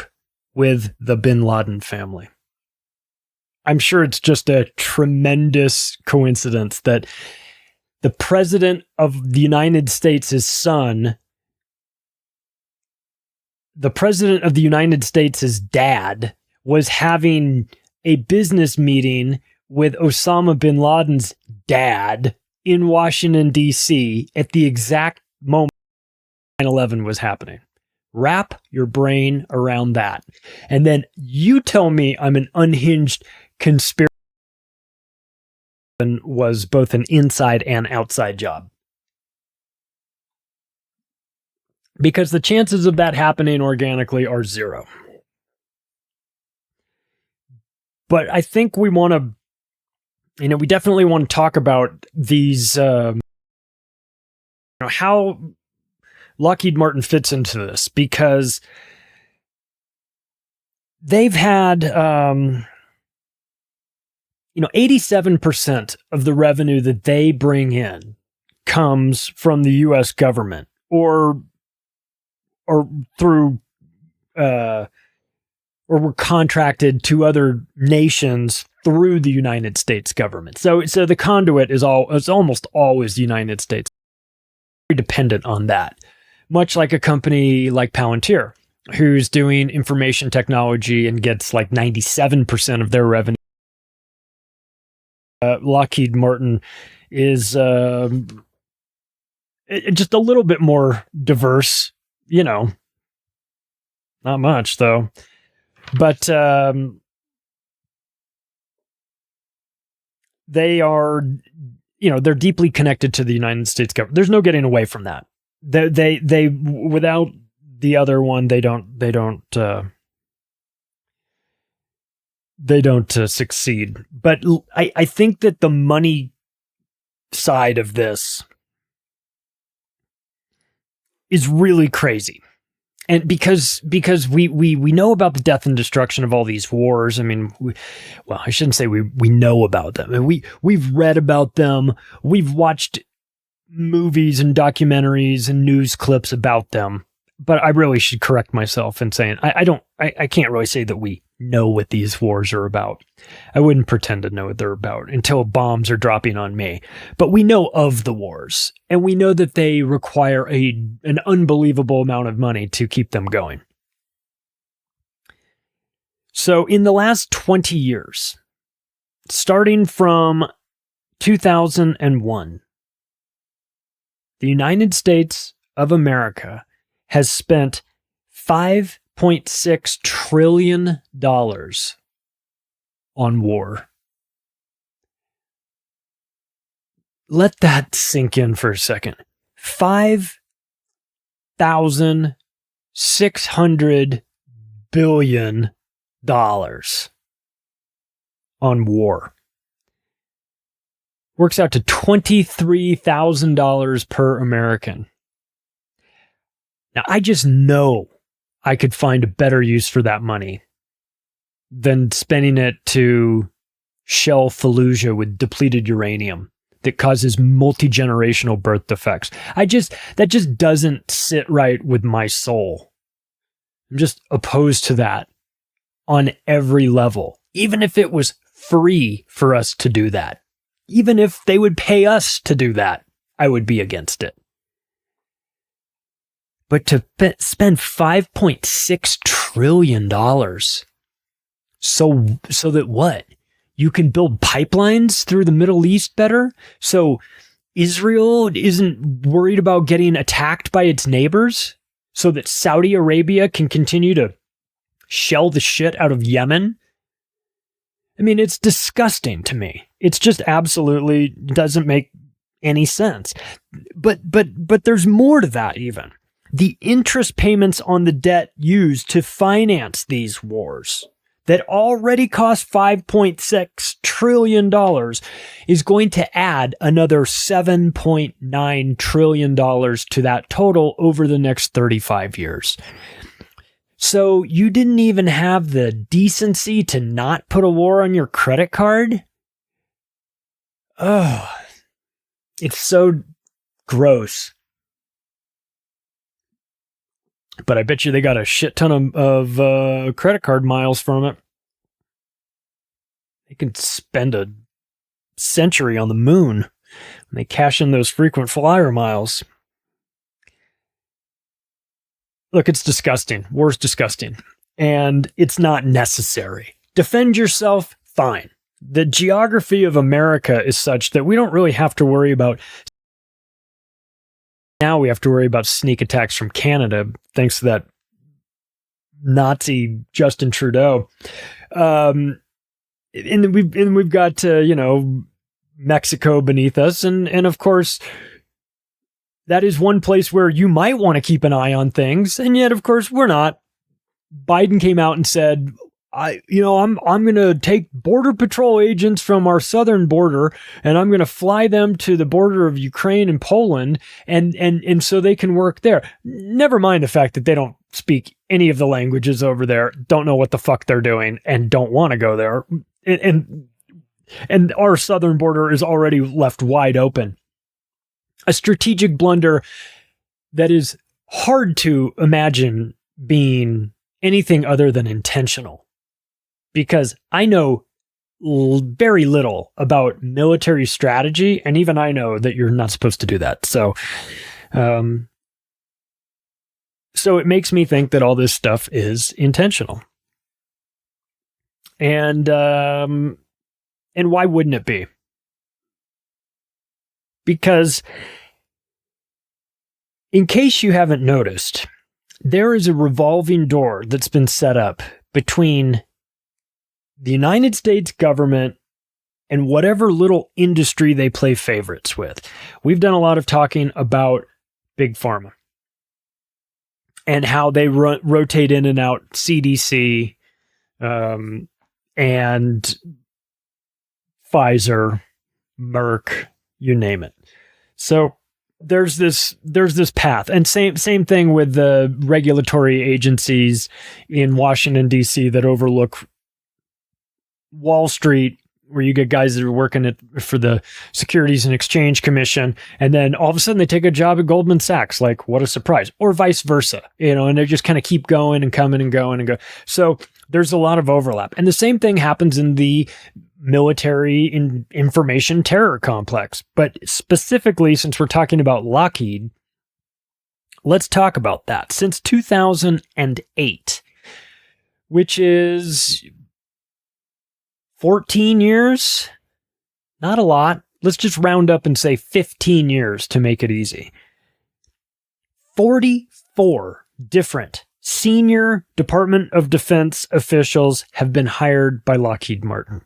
with the bin Laden family. I'm sure it's just a tremendous coincidence that the president of the United States' son, the president of the United States' dad, was having a business meeting with Osama bin Laden's dad in Washington, D.C. at the exact moment 9/11 was happening. Wrap your brain around that. And then you tell me I'm an unhinged conspiracy was both an inside and outside job. Because the chances of that happening organically are zero. But I think we want to, we definitely want to talk about these, how Lockheed Martin fits into this, because they've had, 87% of the revenue that they bring in comes from the U.S. government or through, or were contracted to other nations through the United States government. So the conduit is almost always the United States. Very dependent on that. Much like a company like Palantir, who's doing information technology and gets like 97% of their revenue. Lockheed Martin is just a little bit more diverse, not much though. But they are, they're deeply connected to the United States government. There's no getting away from that. They without the other one, they don't succeed. But I think that the money side of this is really crazy. And because we know about the death and destruction of all these wars. I mean, I shouldn't say we know about them. And we've read about them. We've watched movies and documentaries and news clips about them. But I really should correct myself in saying I can't really say that we know what these wars are about. I wouldn't pretend to know what they're about until bombs are dropping on me. But we know of the wars, and we know that they require an unbelievable amount of money to keep them going. So in the last 20 years, starting from 2001, the United States of America has spent $5.6 trillion on war. Let that sink in for a second. $5,600 billion on war. Works out to $23,000 per American. Now, I just know I could find a better use for that money than spending it to shell Fallujah with depleted uranium that causes multi-generational birth defects. That just doesn't sit right with my soul. I'm just opposed to that on every level. Even if it was free for us to do that, even if they would pay us to do that, I would be against it. But to spend $5.6 trillion so that what? You can build pipelines through the Middle East better? So Israel isn't worried about getting attacked by its neighbors? So that Saudi Arabia can continue to shell the shit out of Yemen? I mean, it's disgusting to me. It's just absolutely doesn't make any sense. But there's more to that even. The interest payments on the debt used to finance these wars that already cost $5.6 trillion is going to add another $7.9 trillion to that total over the next 35 years. So you didn't even have the decency to not put a war on your credit card? Oh, it's so gross. But I bet you they got a shit ton of credit card miles from it. They can spend a century on the moon when they cash in those frequent flyer miles. Look, it's disgusting. War's disgusting. And it's not necessary. Defend yourself, fine. The geography of America is such that we don't really have to worry about. Now we have to worry about sneak attacks from Canada, thanks to that Nazi Justin Trudeau. And we've got, Mexico beneath us. And of course, that is one place where you might want to keep an eye on things. And yet, of course, we're not. Biden came out and said, I'm going to take border patrol agents from our southern border and I'm going to fly them to the border of Ukraine and Poland and so they can work there. Never mind the fact that they don't speak any of the languages over there, don't know what the fuck they're doing and don't want to go there. And our southern border is already left wide open. A strategic blunder that is hard to imagine being anything other than intentional. Because I know very little about military strategy, and even I know that you're not supposed to do that. So it makes me think that all this stuff is intentional. And why wouldn't it be? Because in case you haven't noticed, there is a revolving door that's been set up between the United States government and whatever little industry they play favorites with. We've done a lot of talking about Big Pharma and how they rotate in and out CDC and Pfizer, Merck, you name it. So there's this path, and same thing with the regulatory agencies in Washington, D.C. that overlook Wall Street, where you get guys that are working for the Securities and Exchange Commission, and then all of a sudden they take a job at Goldman Sachs. Like, what a surprise. Or vice versa, and they just kind of keep going and coming and going and go. So there's a lot of overlap. And the same thing happens in the military information terror complex. But specifically, since we're talking about Lockheed, let's talk about that. Since 2008, which is 14 years, not a lot. Let's just round up and say 15 years to make it easy. 44 different senior Department of Defense officials have been hired by Lockheed Martin.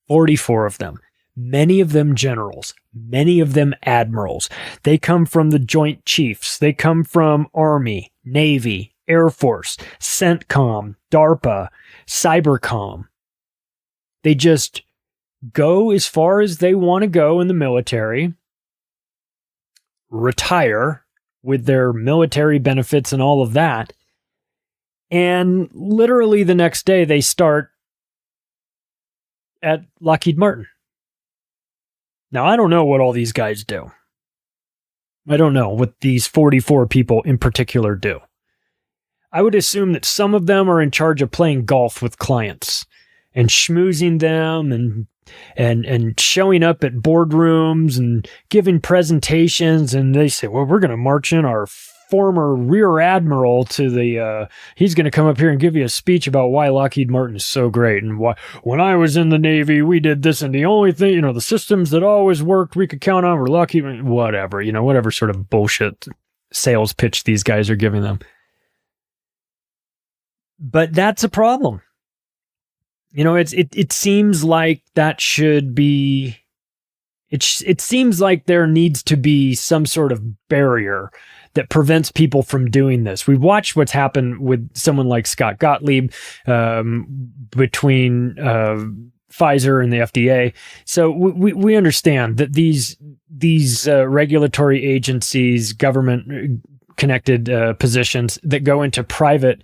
44 of them. Many of them generals, many of them admirals. They come from the Joint Chiefs. They come from Army, Navy, Air Force, CENTCOM, DARPA, Cybercom. They just go as far as they want to go in the military, retire with their military benefits and all of that, and literally the next day they start at Lockheed Martin. Now, I don't know what all these guys do. I don't know what these 44 people in particular do. I would assume that some of them are in charge of playing golf with clients and schmoozing them and showing up at boardrooms and giving presentations. And they say, well, we're going to march in our former rear admiral to the, he's going to come up here and give you a speech about why Lockheed Martin is so great. And why, when I was in the Navy, we did this. And the only thing, the systems that always worked, we could count on were Lockheed, whatever, whatever sort of bullshit sales pitch these guys are giving them. But that's a problem. It seems like that should be, it seems like there needs to be some sort of barrier that prevents people from doing this. We've watched what's happened with someone like Scott Gottlieb between Pfizer and the FDA. So we understand that these regulatory agencies, government connected positions that go into private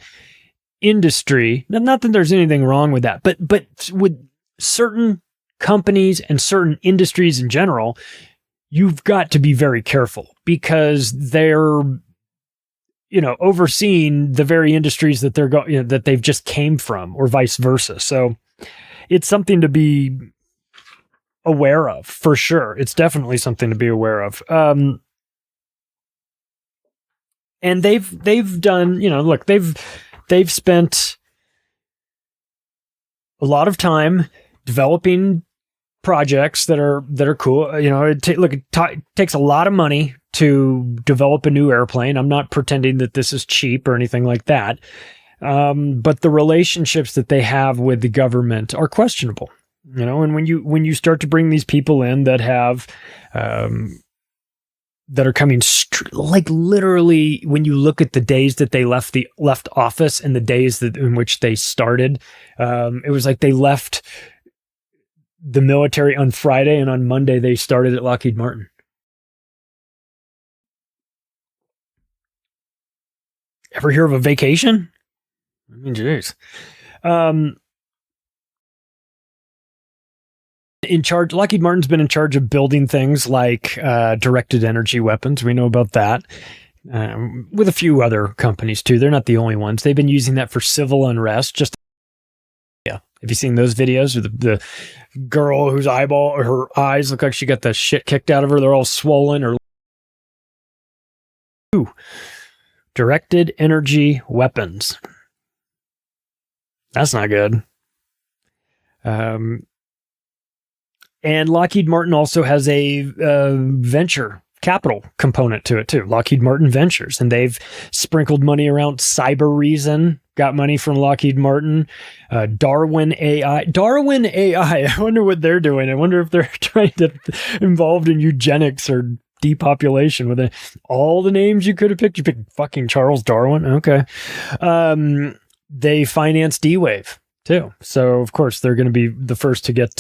industry. Not that there's anything wrong with that, but with certain companies and certain industries in general, you've got to be very careful because they're, overseeing the very industries that they're that they've just came from, or vice versa. So it's something to be aware of, for sure. It's definitely something to be aware of. And they've done, look, they've spent a lot of time developing projects that are cool. It takes a lot of money to develop a new airplane. I'm not pretending that this is cheap or anything like that. But the relationships that they have with the government are questionable. And when you start to bring these people in that have that are coming literally, when you look at the days that they left office and the days in which they started, it was like they left the military on Friday and on Monday they started at Lockheed Martin. Ever hear of a vacation? I mean, jeez. Lockheed Martin's been in charge of building things like directed energy weapons. We know about that. With a few other companies too. They're not the only ones. They've been using that for civil unrest. Have you seen those videos of the girl whose her eyes look like she got the shit kicked out of her? They're all swollen. Or directed energy weapons. That's not good. And Lockheed Martin also has a venture capital component to it too. Lockheed Martin Ventures, and they've sprinkled money around. Cyber Reason got money from Lockheed Martin. Darwin AI. I wonder what they're doing. I wonder if they're trying to involved in eugenics or depopulation with all the names you could have picked. You picked fucking Charles Darwin. Okay. They finance D-Wave too. So of course they're going to be the first to get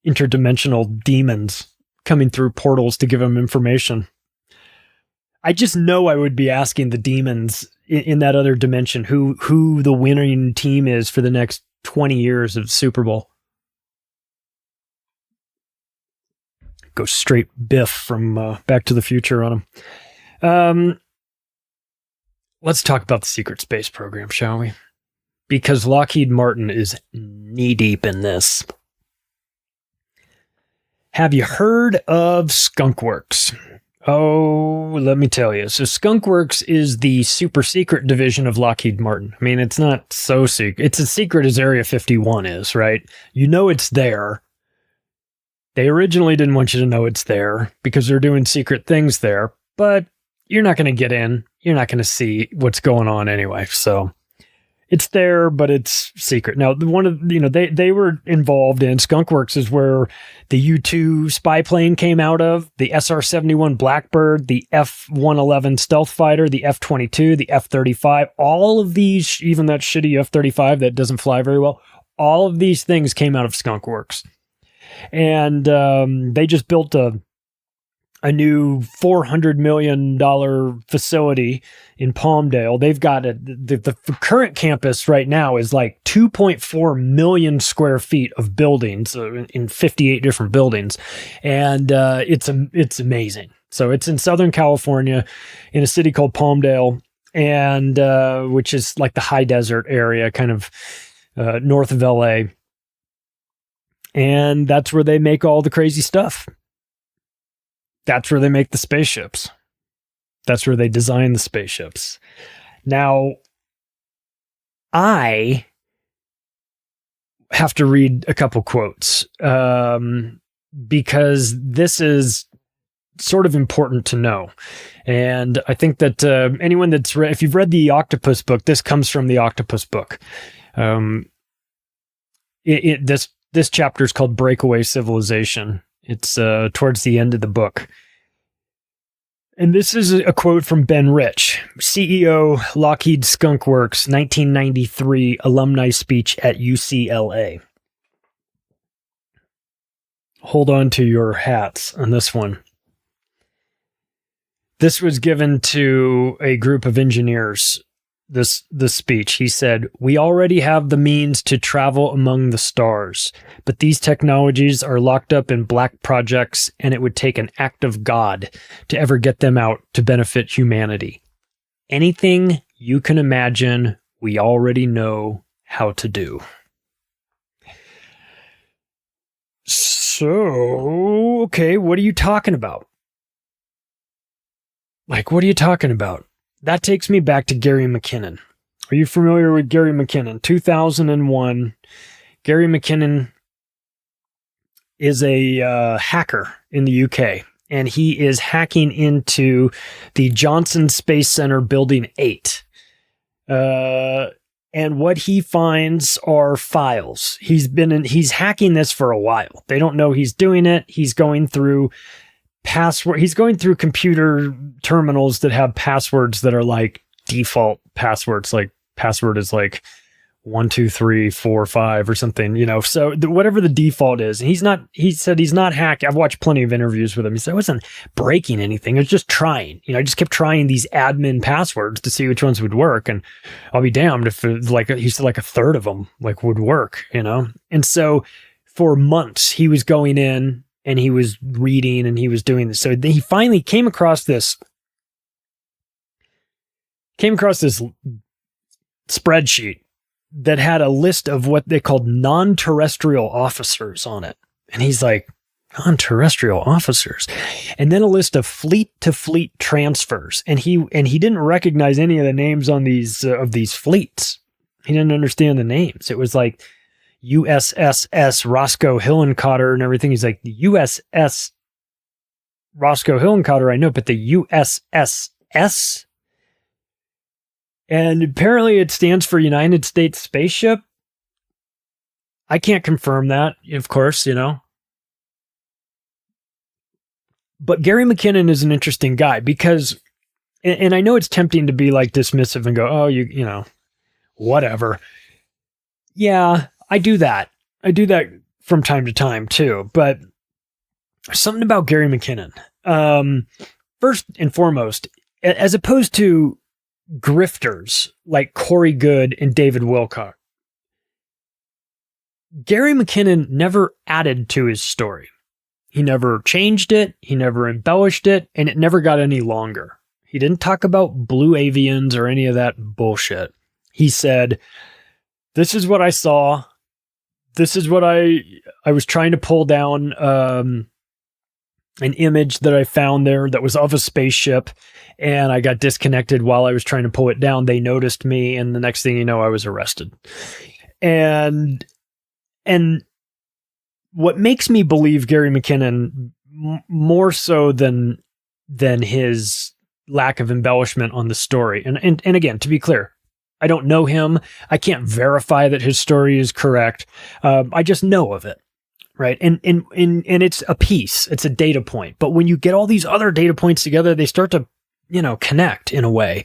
interdimensional demons coming through portals to give them information. I just know I would be asking the demons in that other dimension who the winning team is for the next 20 years of Super Bowl. Go straight Biff from Back to the Future on him. Let's talk about the secret space program, shall we? Because Lockheed Martin is knee-deep in this. Have you heard of Skunk Works? Oh, let me tell you. So Skunk Works is the super secret division of Lockheed Martin. I mean, it's not so secret. It's as secret as Area 51 is, right? You know it's there. They originally didn't want you to know it's there because they're doing secret things there, but you're not going to get in. You're not going to see what's going on anyway. So it's there, but it's secret. Now, they were involved in Skunk Works is where the U-2 spy plane came out of, the SR-71 Blackbird, the F-111 stealth fighter, the F-22, the F-35, all of these, even that shitty F-35 that doesn't fly very well, all of these things came out of Skunk Works. And they just built a new $400 million facility in Palmdale. They've got the current campus right now is like 2.4 million square feet of buildings in 58 different buildings. And it's amazing. So it's in Southern California in a city called Palmdale, and which is like the high desert area, kind of north of LA. And that's where they make all the crazy stuff. That's where they make the spaceships. That's where they design the spaceships. Now, I have to read a couple quotes because this is sort of important to know. And I think that anyone that's if you've read the Octopus book, this comes from the Octopus book. This chapter is called Breakaway Civilization. It's towards the end of the book. And this is a quote from Ben Rich, CEO, Lockheed Skunk Works, 1993 alumni speech at UCLA. Hold on to your hats on this one. This was given to a group of engineers, this speech. He said, "We already have the means to travel among the stars, but these technologies are locked up in black projects, and it would take an act of God to ever get them out to benefit humanity. Anything you can imagine, we already know how to do." So, okay, what are you talking about? Like, what are you talking about? That takes me back to Gary McKinnon. Are you familiar with Gary McKinnon? 2001. Gary McKinnon is a hacker in the UK, and he is hacking into the Johnson Space Center Building 8. And what he finds are files. He's hacking this for a while. They don't know he's doing it. He's going through computer terminals that have passwords that are like default passwords, like password is like 1, 2, 3, 4, 5 or something, so whatever the default is. And he said he's not hacking. I've watched plenty of interviews with him. He said I wasn't breaking anything. I was just trying, I just kept trying these admin passwords to see which ones would work. And I'll be damned if he said like a third of them would work, And so for months he was going in and he was reading and he was doing this. So he finally came across this spreadsheet that had a list of what they called non-terrestrial officers on it. And he's like, non-terrestrial officers? And then a list of fleet-to-fleet transfers. And he didn't recognize any of the names on these of these fleets. He didn't understand the names. It was like USSS Roscoe Hillenkotter and everything. He's like, the USS Roscoe Hillenkotter, I know, but the USSS? And apparently it stands for United States Spaceship. I can't confirm that, of course, But Gary McKinnon is an interesting guy because, and I know it's tempting to be like dismissive and go, oh, you know, whatever. Yeah, I do that. I do that from time to time too. But something about Gary McKinnon. First and foremost, as opposed to grifters like Corey Goode and David Wilcock, Gary McKinnon never added to his story. He never changed it. He never embellished it, and it never got any longer. He didn't talk about blue avians or any of that bullshit. He said, this is what I saw. This is what I was trying to pull down an image that I found there that was of a spaceship, and I got disconnected while I was trying to pull it down. They noticed me, and the next thing you know, I was arrested. And what makes me believe Gary McKinnon more so than his lack of embellishment on the story. And again, to be clear, I don't know him. I can't verify that his story is correct. I just know of it. Right. And it's a piece. It's a data point. But when you get all these other data points together, they start to, connect in a way.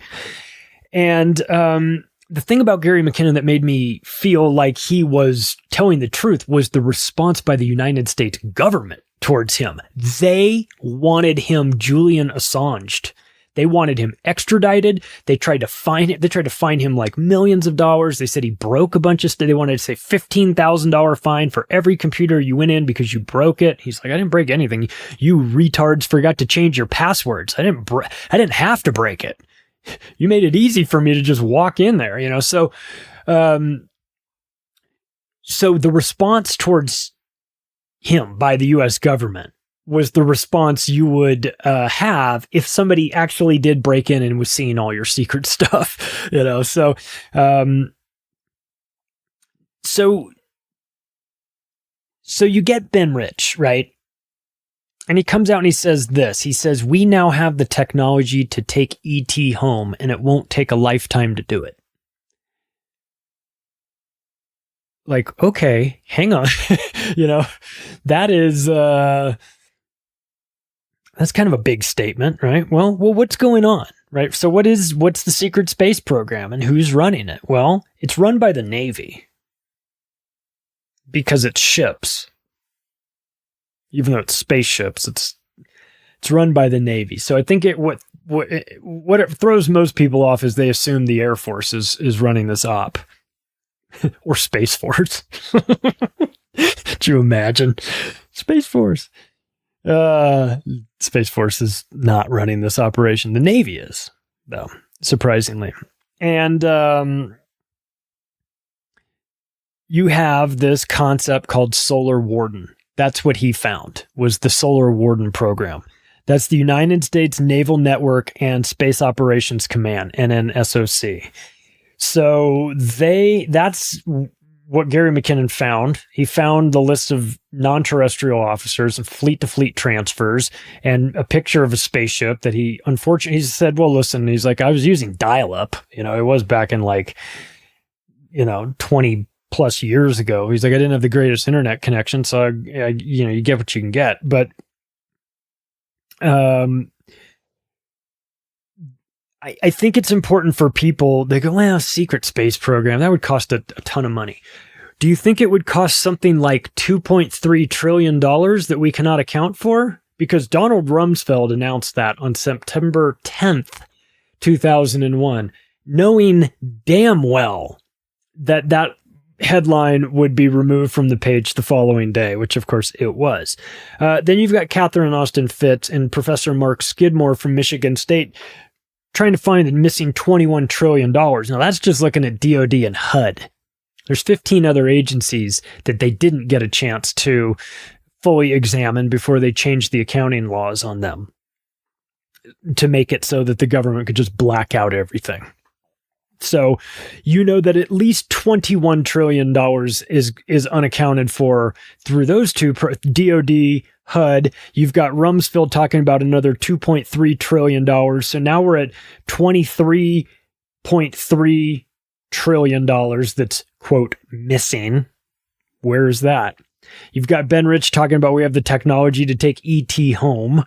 And the thing about Gary McKinnon that made me feel like he was telling the truth was the response by the United States government towards him. They wanted him Julian Assanged. They wanted him extradited. They tried to find him. They tried to fine him like millions of dollars. They said he broke a bunch of stuff. They wanted to say $15,000 fine for every computer you went in because you broke it. He's like, I didn't break anything. You retards forgot to change your passwords. I didn't have to break it. You made it easy for me to just walk in there, So, so the response towards him by the U.S. government was the response you would have if somebody actually did break in and was seeing all your secret stuff, So, so you get Ben Rich, right? And he comes out and he says this. He says, we now have the technology to take ET home, and it won't take a lifetime to do it. Like, okay, hang on. That is, that's kind of a big statement, right? Well, what's going on, right? So what's the secret space program and who's running it? Well, it's run by the Navy because it's ships. Even though it's spaceships, it's run by the Navy. So I think what it throws most people off is they assume the Air Force is running this op or Space Force. Could you imagine? Space Force. Space Force is not running this operation. The Navy is, though, surprisingly. And you have this concept called Solar Warden. That's what he found, was the Solar Warden program. That's the United States Naval Network and Space Operations Command, NNSOC. So that's what Gary McKinnon found. He found the list of non-terrestrial officers and fleet-to-fleet transfers and a picture of a spaceship that he said, well, listen, he's like, I was using dial-up. It was back in 20 plus years ago. He's like, I didn't have the greatest internet connection, so you get what you can get. But I think it's important for people. They go, well, secret space program, that would cost a ton of money. Do you think it would cost something like $2.3 trillion that we cannot account for? Because Donald Rumsfeld announced that on September 10th, 2001, knowing damn well that headline would be removed from the page the following day, which of course it was. Then you've got Catherine Austin Fitts and Professor Mark Skidmore from Michigan State trying to find the missing $21 trillion. Now that's just looking at DOD and HUD. There's 15 other agencies that they didn't get a chance to fully examine before they changed the accounting laws on them to make it so that the government could just black out everything. So that at least $21 trillion is unaccounted for through those two, DOD, HUD. You've got Rumsfeld talking about another $2.3 trillion. So now we're at $23.3 trillion that's, quote, missing. Where is that? You've got Ben Rich talking about we have the technology to take ET home.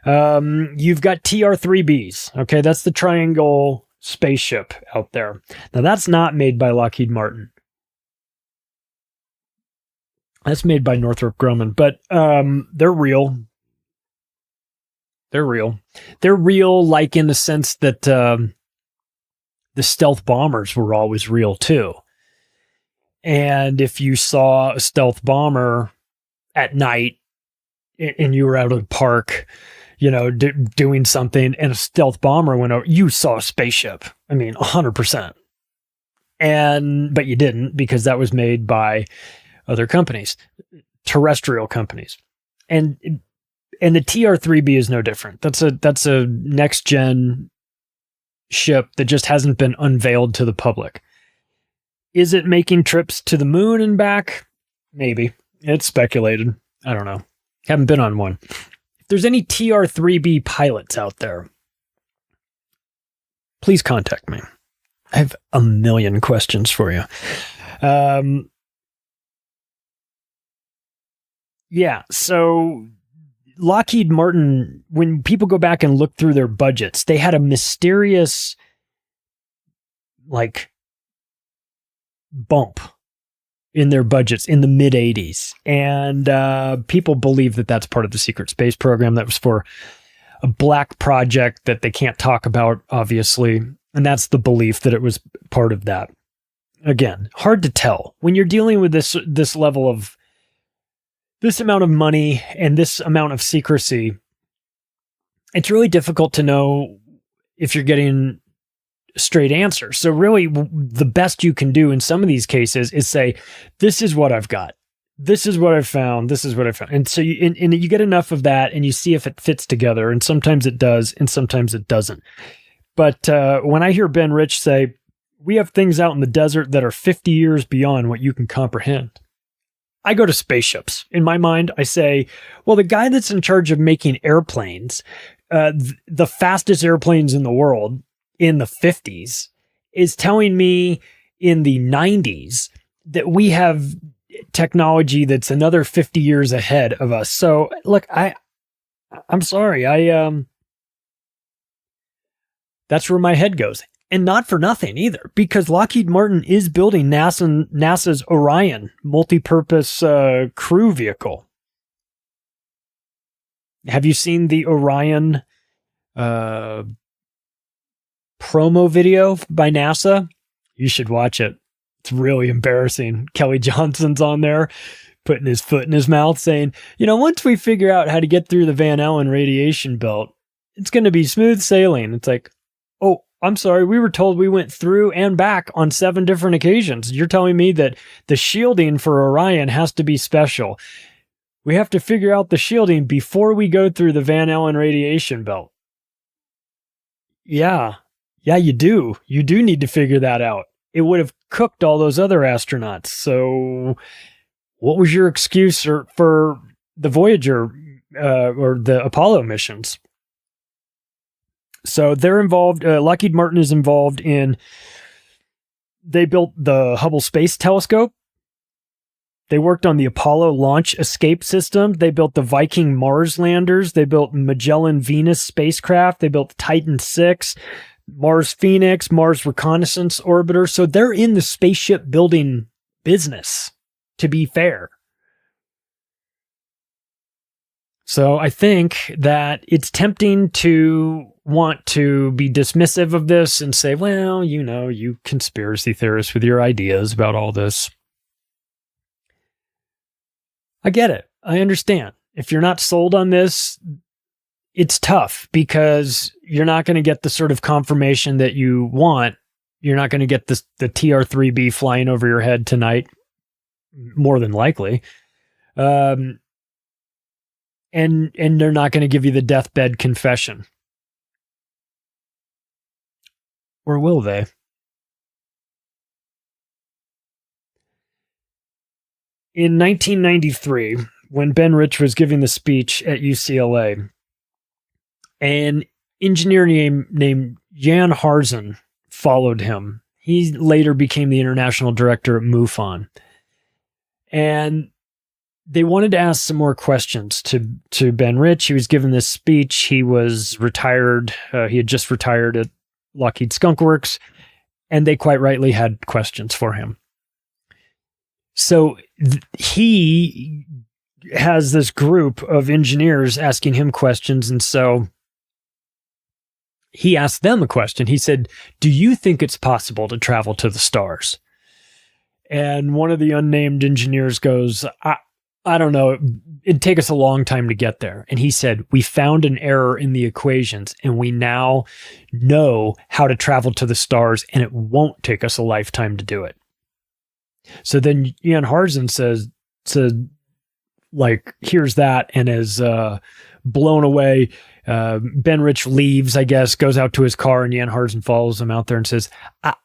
You've got TR-3Bs. Okay, that's the triangle spaceship out there. Now that's not made by Lockheed Martin. That's made by Northrop Grumman, but they're real. They're real. They're real, like in the sense that the stealth bombers were always real too. And if you saw a stealth bomber at night and you were out of the park, doing something, and a stealth bomber went over, you saw a spaceship. I mean, 100%. But you didn't, because that was made by other companies, terrestrial companies. And the TR-3B is no different. That's a next gen ship that just hasn't been unveiled to the public. Is it making trips to the moon and back? Maybe. It's speculated. I don't know. Haven't been on one. If there's any TR-3B pilots out there, please contact me. I have a million questions for you. Yeah, so Lockheed Martin, when people go back and look through their budgets, they had a mysterious, bump in their budgets in the mid 80s. And people believe that that's part of the secret space program. That was for a black project that they can't talk about, obviously. And that's the belief that it was part of that. Again, hard to tell. When you're dealing with this level of, this amount of money and this amount of secrecy, it's really difficult to know if you're getting straight answers. So really the best you can do in some of these cases is say, this is what I've got. This is what I've found. This is what I found. And so you get enough of that and you see if it fits together. And sometimes it does and sometimes it doesn't. But when I hear Ben Rich say, we have things out in the desert that are 50 years beyond what you can comprehend, I go to spaceships. In my mind, I say, well, the guy that's in charge of making airplanes, the fastest airplanes in the world in the 50s, is telling me in the 90s that we have technology that's another 50 years ahead of us. So look, I'm sorry. That's where my head goes. And not for nothing either, because Lockheed Martin is building NASA's Orion multi-purpose crew vehicle. Have you seen the Orion promo video by NASA? You should watch it. It's really embarrassing. Kelly Johnson's on there putting his foot in his mouth saying, once we figure out how to get through the Van Allen radiation belt, it's going to be smooth sailing. It's like, oh, I'm sorry, we were told we went through and back on 7 different occasions. You're telling me that the shielding for Orion has to be special. We have to figure out the shielding before we go through the Van Allen radiation belt. Yeah, you do. You do need to figure that out. It would have cooked all those other astronauts. So what was your excuse for the Voyager or the Apollo missions? So they're involved. Lockheed Martin is involved in, they built the Hubble Space Telescope. They worked on the Apollo launch escape system. They built the Viking Mars landers. They built Magellan Venus spacecraft. They built Titan 6, Mars Phoenix, Mars Reconnaissance Orbiter. So they're in the spaceship building business, to be fair. So I think that it's tempting to want to be dismissive of this and say, well, you conspiracy theorists with your ideas about all this. I get it. I understand. If you're not sold on this, it's tough because you're not going to get the sort of confirmation that you want. You're not going to get the TR-3B flying over your head tonight, more than likely. And they're not going to give you the deathbed confession. Or will they? In 1993, when Ben Rich was giving the speech at UCLA, an engineer named Jan Harzen followed him. He later became the international director at MUFON. And they wanted to ask some more questions to Ben Rich. He was giving this speech. He was retired. He had just retired at Lockheed Skunk Works, and they quite rightly had questions for him. So he has this group of engineers asking him questions, and so he asked them a question. He said, do you think it's possible to travel to the stars? And one of the unnamed engineers goes, I don't know. It'd take us a long time to get there. And he said, we found an error in the equations, and we now know how to travel to the stars, and it won't take us a lifetime to do it. So then Jan Harzen said, here's that, and is blown away. Ben Rich leaves, I guess, goes out to his car, and Jan Harzen follows him out there and says, I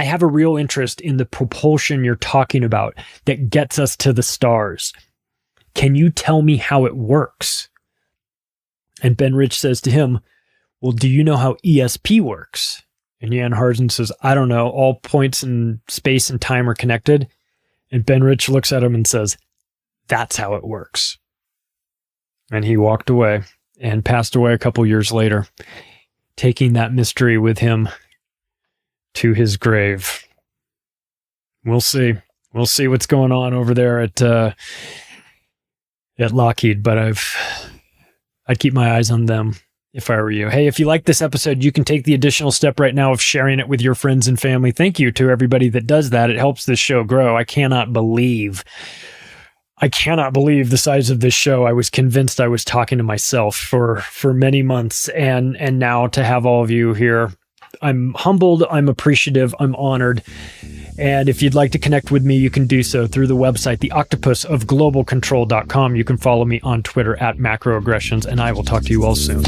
have a real interest in the propulsion you're talking about that gets us to the stars. Can you tell me how it works? And Ben Rich says to him, well, do you know how ESP works? And Jan Harzen says, I don't know. All points in space and time are connected. And Ben Rich looks at him and says, that's how it works. And he walked away and passed away a couple years later, taking that mystery with him to his grave. We'll see. We'll see what's going on over there at Lockheed, but I'd keep my eyes on them if I were you. Hey, if you like this episode, you can take the additional step right now of sharing it with your friends and family. Thank you to everybody that does that. It helps this show grow. I cannot believe the size of this show. I was convinced I was talking to myself for many months, and now to have all of you here, I'm humbled, I'm appreciative, I'm honored. And if you'd like to connect with me, you can do so through the website, theoctopusofglobalcontrol.com. You can follow me on Twitter at macroaggressions, and I will talk to you all soon.